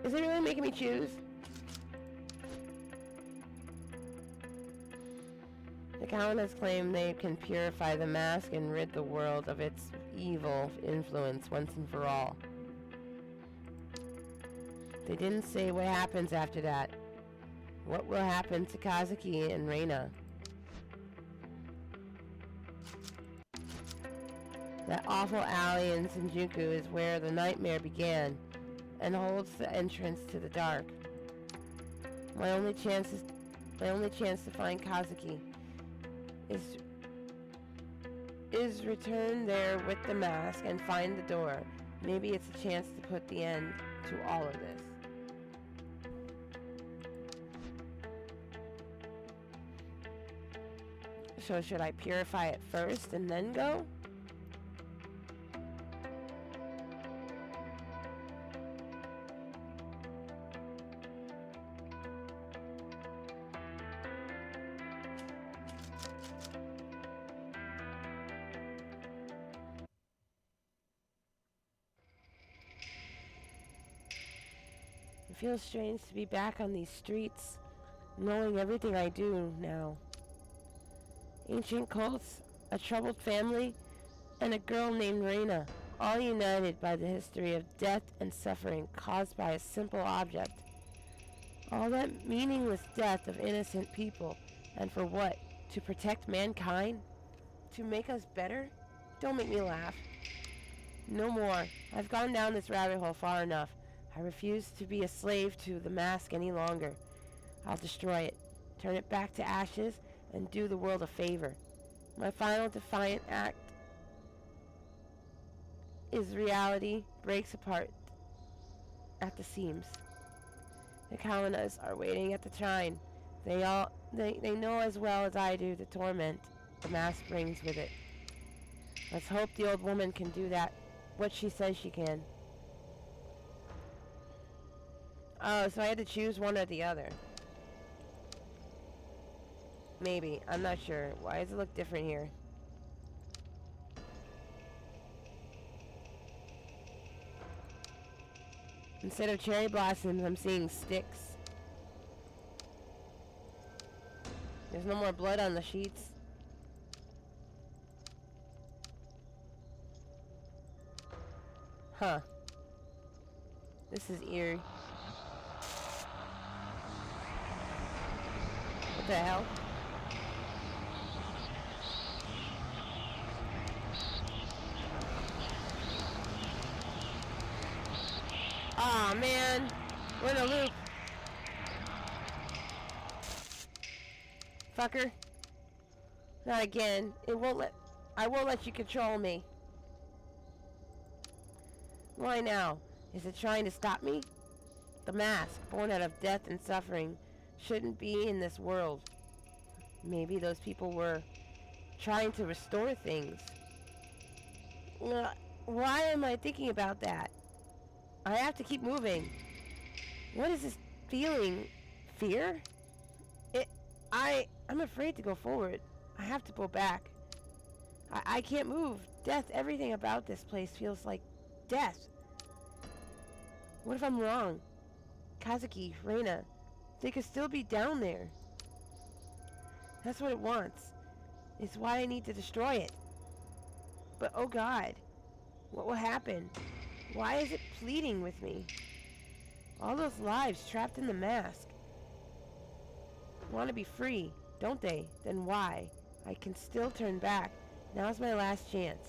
Is it really making me choose? The colonists claim they can purify the mask and rid the world of its evil influence once and for all. They didn't say what happens after that. What will happen to Kazuki and Reina? That awful alley in Shinjuku is where the nightmare began and holds the entrance to the dark. My only chance to find Kazuki is return there with the mask and find the door. Maybe it's a chance to put the end to all of this. So should I purify it first and then go? It feels strange to be back on these streets, knowing everything I do now. Ancient cults, a troubled family, and a girl named Reina, all united by the history of death and suffering caused by a simple object. All that meaningless death of innocent people, and for what? To protect mankind? To make us better? Don't make me laugh. No more. I've gone down this rabbit hole far enough. I refuse to be a slave to the mask any longer. I'll destroy it, turn it back to ashes, and do the world a favor. My final defiant act is reality breaks apart at the seams. The colonists are waiting at the shrine. They know as well as I do the torment the mask brings with it. Let's hope the old woman can do that, what she says she can. Oh, so I had to choose one or the other. Maybe. I'm not sure. Why does it look different here? Instead of cherry blossoms, I'm seeing sticks. There's no more blood on the sheets. Huh. This is eerie. What the hell? Aw, man. We're in a loop. Fucker. Not again. I won't let you control me. Why now? Is it trying to stop me? The mask, born out of death and suffering, shouldn't be in this world. Maybe those people were trying to restore things. Why am I thinking about that? I have to keep moving. What is this feeling? Fear? I'm afraid to go forward. I have to go back. I can't move. Death, everything about this place feels like death. What if I'm wrong? Kazuki, Reina, they could still be down there. That's what it wants. It's why I need to destroy it. But oh God, what will happen? Why is it pleading with me? All those lives trapped in the mask want to be free, don't they? Then why? I can still turn back. Now's my last chance.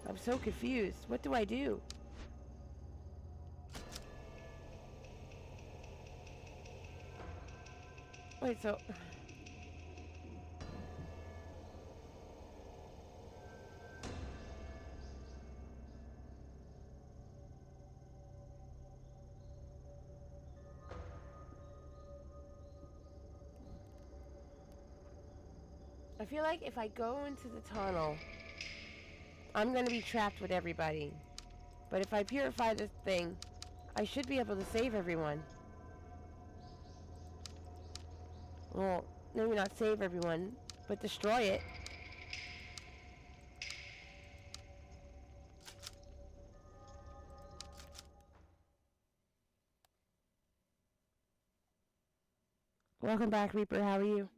I'm so confused. What do I do? Wait, so... I feel like if I go into the tunnel, I'm going to be trapped with everybody. But if I purify this thing, I should be able to save everyone. Well, maybe not save everyone, but destroy it. Welcome back, Reaper. How are you?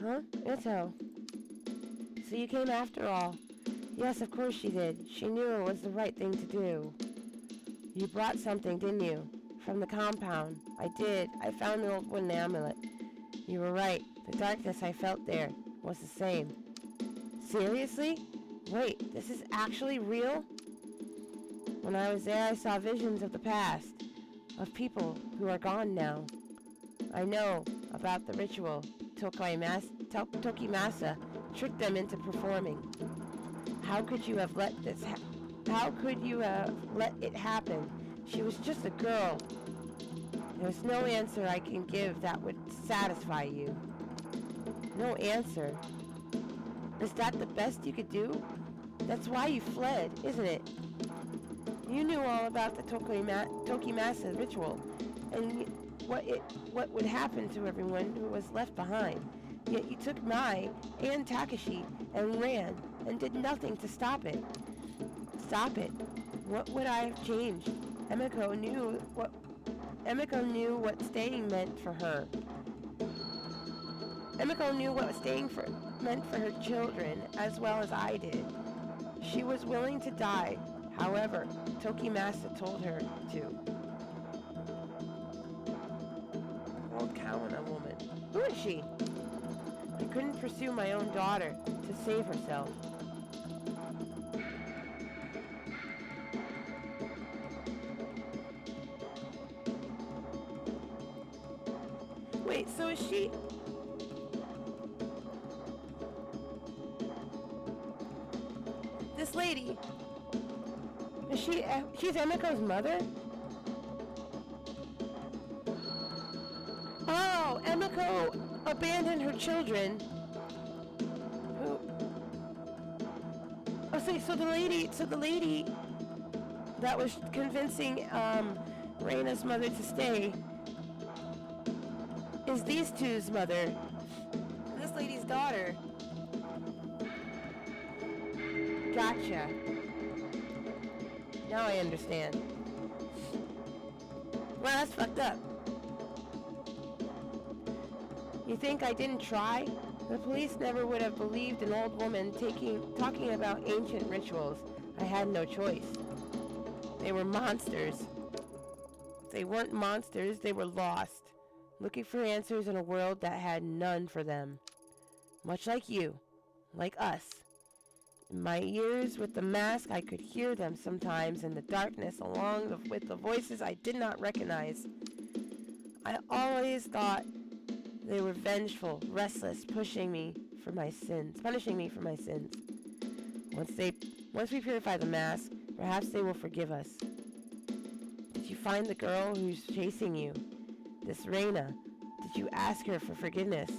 Huh? Ito. So you came after all. Yes, of course she did. She knew it was the right thing to do. You brought something, didn't you? From the compound. I did. I found the old wooden amulet. You were right. The darkness I felt there was the same. Seriously? Wait, this is actually real? When I was there, I saw visions of the past. Of people who are gone now. I know about the ritual. Tokimasa tricked them into performing. How could you have let it happen? She was just a girl. There's no answer I can give that would satisfy you. No answer? Is that the best you could do? That's why you fled, isn't it? You knew all about the Tokimasa ritual, and what would happen to everyone who was left behind. Yet you took Mai and Takashi and ran, and did nothing to stop it. Stop it? What would I have changed? Emiko knew what staying meant for her. Emiko knew what staying meant for her children as well as I did. She was willing to die, however, Tokimasa told her to. Old cow and a woman. Who is she? I couldn't pursue my own daughter to save herself. Wait, so is she... This lady... Is she's Emiko's mother? Oh, Emiko abandoned her children. Who? Oh, so the lady that was convincing Reina's mother to stay is these two's mother. And this lady's daughter. Gotcha. Now I understand. Well, that's fucked up. You think I didn't try? The police never would have believed an old woman talking about ancient rituals. I had no choice. They were monsters. They weren't monsters, they were lost. Looking for answers in a world that had none for them. Much like you. Like us. In my ears with the mask, I could hear them sometimes in the darkness along with the voices I did not recognize. I always thought they were vengeful, restless, punishing me for my sins. Once we purify the mask, perhaps they will forgive us. Did you find the girl who's chasing you? This Reina. Did you ask her for forgiveness?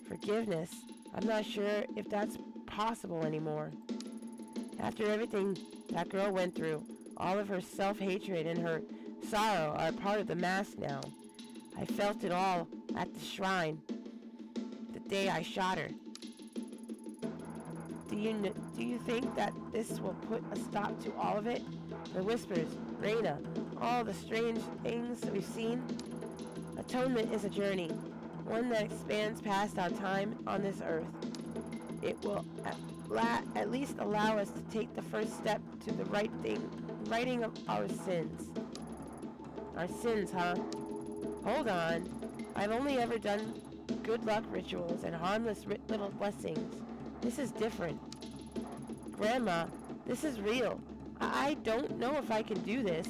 Forgiveness? I'm not sure if that's possible anymore. After everything that girl went through, all of her self-hatred and her sorrow are part of the mask now. I felt it all at the shrine the day I shot her. Do you think that this will put a stop to all of it? The whispers, Reina, all the strange things we've seen? Atonement is a journey, one that expands past our time on this earth. It will at least allow us to take the first step to the righting of our sins. Our sins, huh? Hold on. I've only ever done good luck rituals and harmless little blessings. This is different. Grandma, this is real. I don't know if I can do this.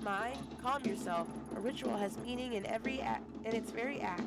Mai, calm yourself. A ritual has meaning in its very act.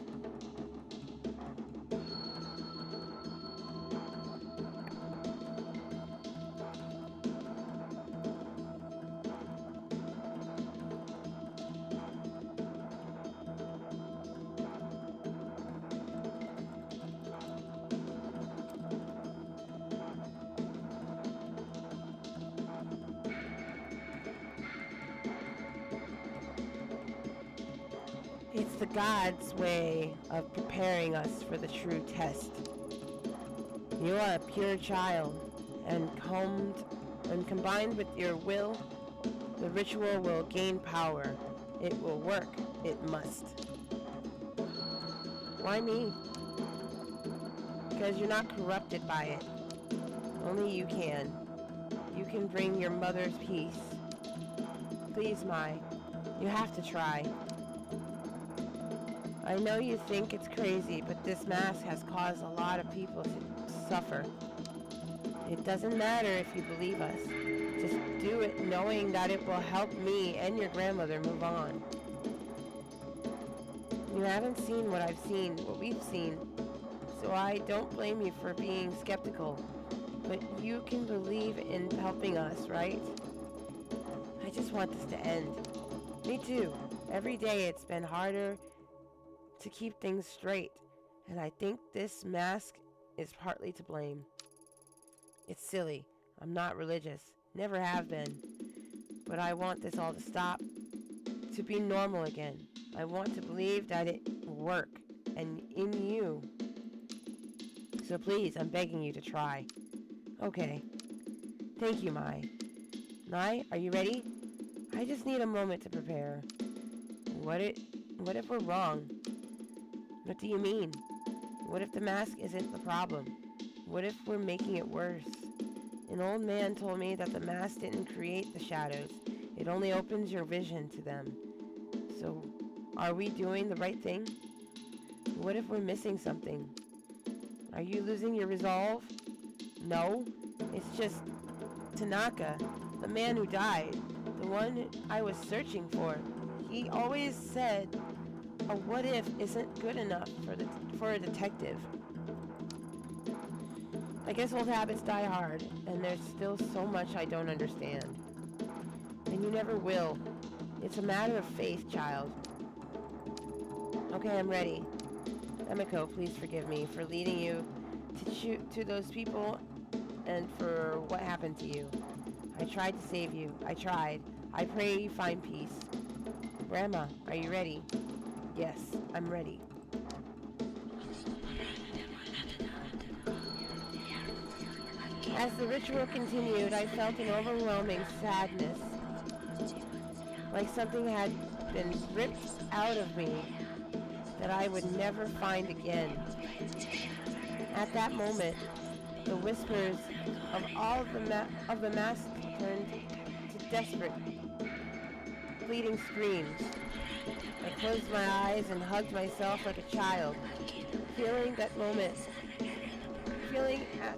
It's the God's way of preparing us for the true test. You are a pure child, and combined with your will, the ritual will gain power. It will work. It must. Why me? Because you're not corrupted by it. Only you can. You can bring your mother's peace. Please, Mai, you have to try. I know you think it's crazy, but this mask has caused a lot of people to suffer. It doesn't matter if you believe us. Just do it knowing that it will help me and your grandmother move on. You haven't seen what I've seen, what we've seen, so I don't blame you for being skeptical. But you can believe in helping us, right? I just want this to end. Me too. Every day it's been harder to keep things straight, and I think this mask is partly to blame. It's silly. I'm not religious. Never have been. But I want this all to stop. To be normal again. I want to believe that it will work. And in you. So please, I'm begging you to try. Okay. Thank you, Mai. Mai, are you ready? I just need a moment to prepare. What if we're wrong? What do you mean? What if the mask isn't the problem? What if we're making it worse? An old man told me that the mask didn't create the shadows. It only opens your vision to them. So, are we doing the right thing? What if we're missing something? Are you losing your resolve? No, it's just Tanaka, the man who died, the one I was searching for. He always said a what if isn't good enough for a detective. I guess old habits die hard, and there's still so much I don't understand. And you never will. It's a matter of faith, child. Okay, I'm ready. Emiko, please forgive me for leading you to those people and for what happened to you. I tried to save you. I tried. I pray you find peace. Grandma, are you ready? Yes, I'm ready. As the ritual continued, I felt an overwhelming sadness, like something had been ripped out of me that I would never find again. At that moment, the whispers of all of the mask turned to desperate, pleading screams. I closed my eyes and hugged myself like a child, feeling at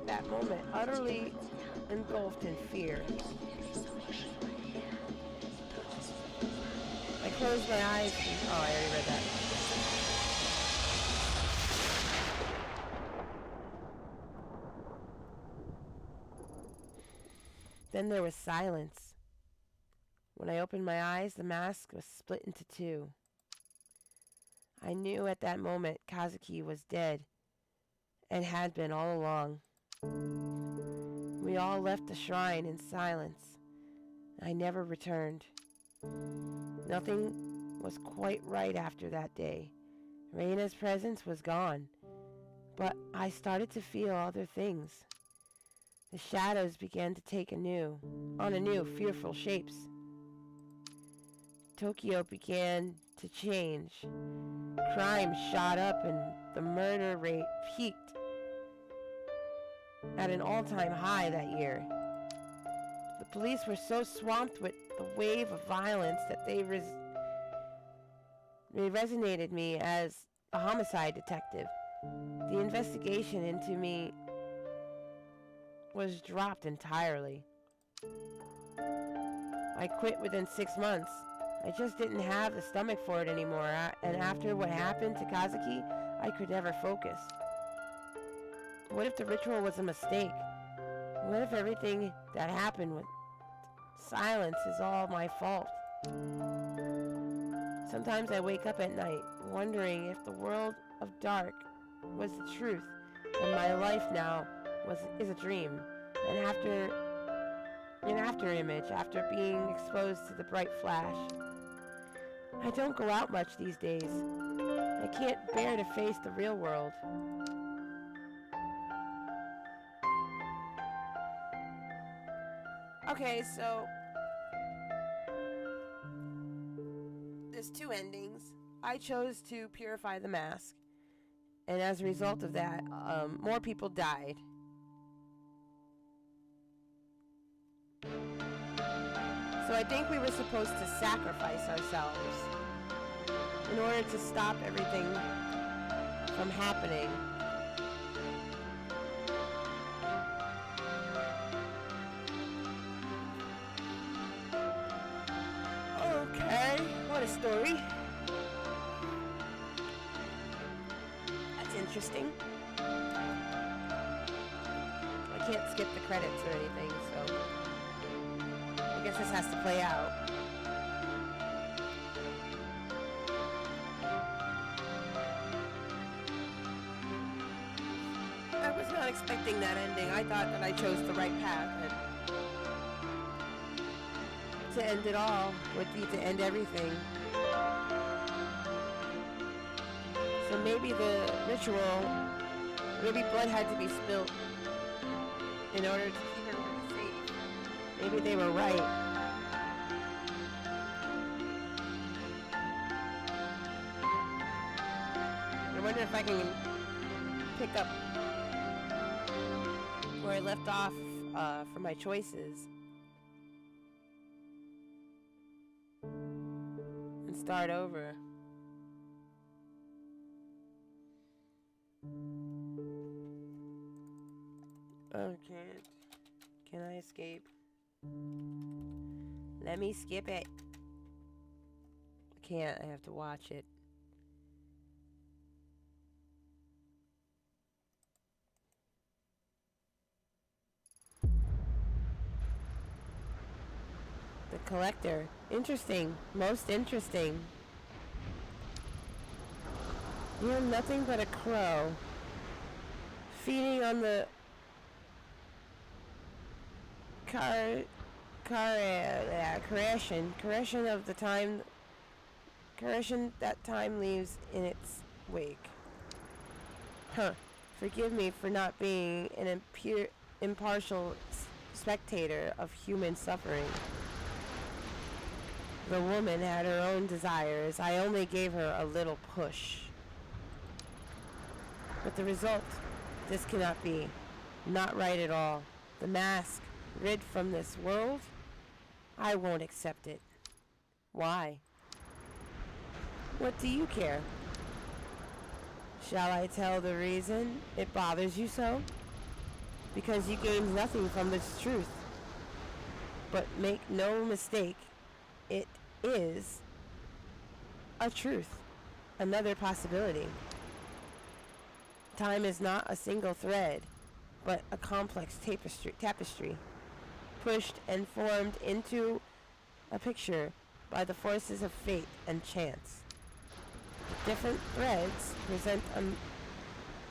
that moment utterly engulfed in fear. I closed my eyes and, I already read that. Then there was silence. When I opened my eyes, the mask was split into two. I knew at that moment Kazuki was dead, and had been all along. We all left the shrine in silence. I never returned. Nothing was quite right after that day. Reina's presence was gone, but I started to feel other things. The shadows began to take anew, fearful shapes. Tokyo began to change. Crime shot up and the murder rate peaked at an all-time high that year. The police were so swamped with the wave of violence that they resonated me as a homicide detective. The investigation into me was dropped entirely. I quit within 6 months. I just didn't have the stomach for it anymore, and after what happened to Kazuki, I could never focus. What if the ritual was a mistake? What if everything that happened with silence is all my fault? Sometimes I wake up at night, wondering if the world of dark was the truth, and my life now is a dream, an after image after being exposed to the bright flash. I don't go out much these days. I can't bear to face the real world. Okay, so there's two endings. I chose to purify the mask, and as a result of that, more people died. So I think we were supposed to sacrifice ourselves in order to stop everything from happening. Okay, what a story. That's interesting. I can't skip the credits or anything, so I guess this has to play out. I was not expecting that ending. I thought that I chose the right path, and to end it all would be to end everything. So maybe the ritual, maybe blood had to be spilled in order to keep everyone safe. Maybe they were right. I wonder if I can pick up where I left off for my choices and start over. Oh, can't. Can I escape? Let me skip it. I can't. I have to watch it. The collector. Interesting. Most interesting. You're nothing but a crow. Feeding on the correction of the time. Correction that time leaves in its wake. Huh. Forgive me for not being an impartial spectator of human suffering. The woman had her own desires. I only gave her a little push. But the result, this cannot be. Not right at all. The mask, rid from this world, I won't accept it. Why? What do you care? Shall I tell the reason it bothers you so? Because you gained nothing from this truth. But make no mistake, it is a truth, another possibility. Time is not a single thread, but a complex tapestry, pushed and formed into a picture by the forces of fate and chance. The different threads present a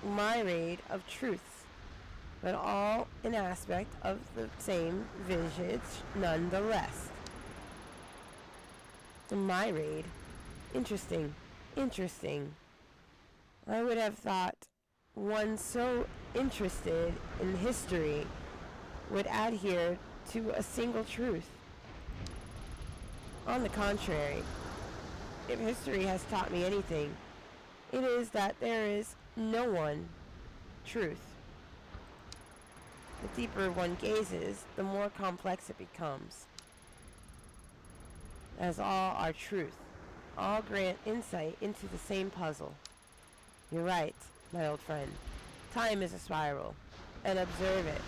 myriad of truths, but all an aspect of the same visage nonetheless. The myriad. Interesting. Interesting. I would have thought one so interested in history would adhere to a single truth. On the contrary, if history has taught me anything, it is that there is no one truth. The deeper one gazes, the more complex it becomes. As all are truth, all grant insight into the same puzzle. You're right, my old friend. Time is a spiral, and observe it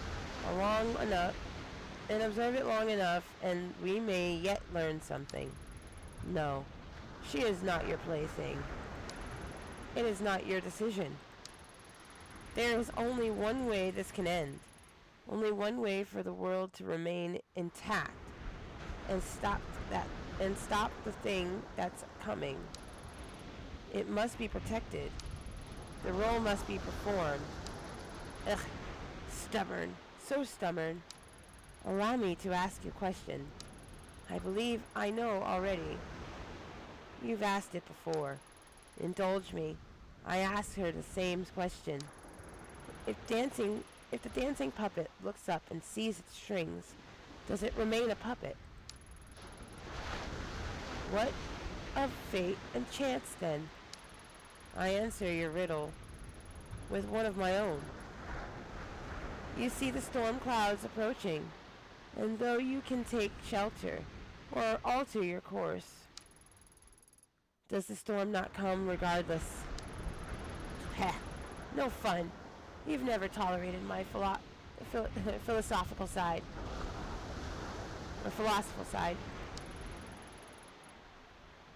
long enough, and we may yet learn something. No, she is not your plaything. It is not your decision. There is only one way this can end. Only one way for the world to remain intact and stop the thing that's coming. It must be protected. The role must be performed. Ugh, stubborn, so stubborn. Allow me to ask you a question. I believe I know already. You've asked it before. Indulge me. I asked her the same question. If the dancing puppet looks up and sees its strings, Does it remain a puppet? What of fate and chance, then? I answer your riddle with one of my own. You see the storm clouds approaching, and though you can take shelter or alter your course, does the storm not come regardless? Heh, no fun. You've never tolerated my philosophical side. Or philosophical side.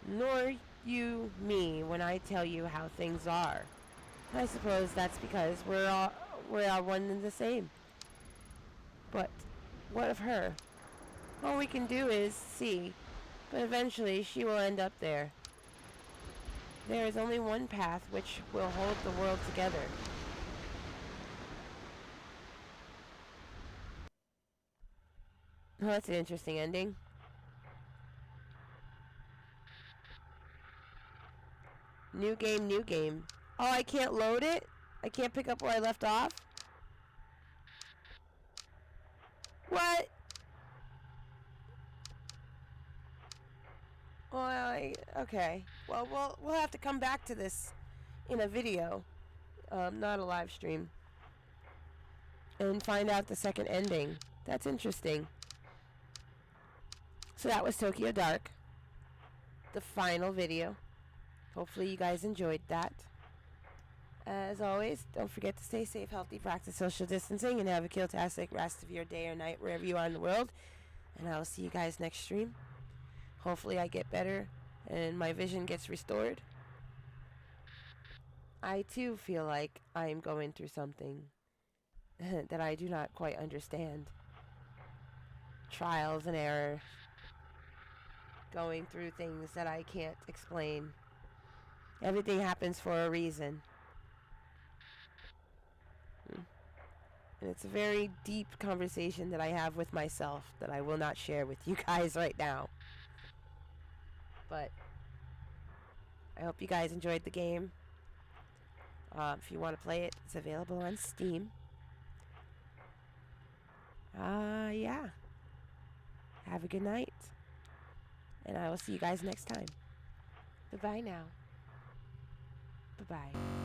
Nor you me when I tell you how things are. I suppose that's because we're all one and the same. But what of her? All we can do is see, but eventually she will end up there. There is only one path which will hold the world together. Oh, that's an interesting ending. New game, new game. Oh, I can't load it? I can't pick up where I left off? What? Well, okay. Well, we'll have to come back to this in a video, not a live stream, and find out the second ending. That's interesting. So that was Tokyo Dark, the final video. Hopefully you guys enjoyed that. As always, don't forget to stay safe, healthy, practice social distancing, and have a kiltastic rest of your day or night wherever you are in the world. And I will see you guys next stream. Hopefully I get better and my vision gets restored. I too feel like I am going through something that I do not quite understand. Trials and error. Going through things that I can't explain. Everything happens for a reason. And it's a very deep conversation that I have with myself that I will not share with you guys right now. But I hope you guys enjoyed the game. If you want to play it, it's available on Steam. Yeah. Have a good night. And I will see you guys next time. Bye-bye now. Bye-bye.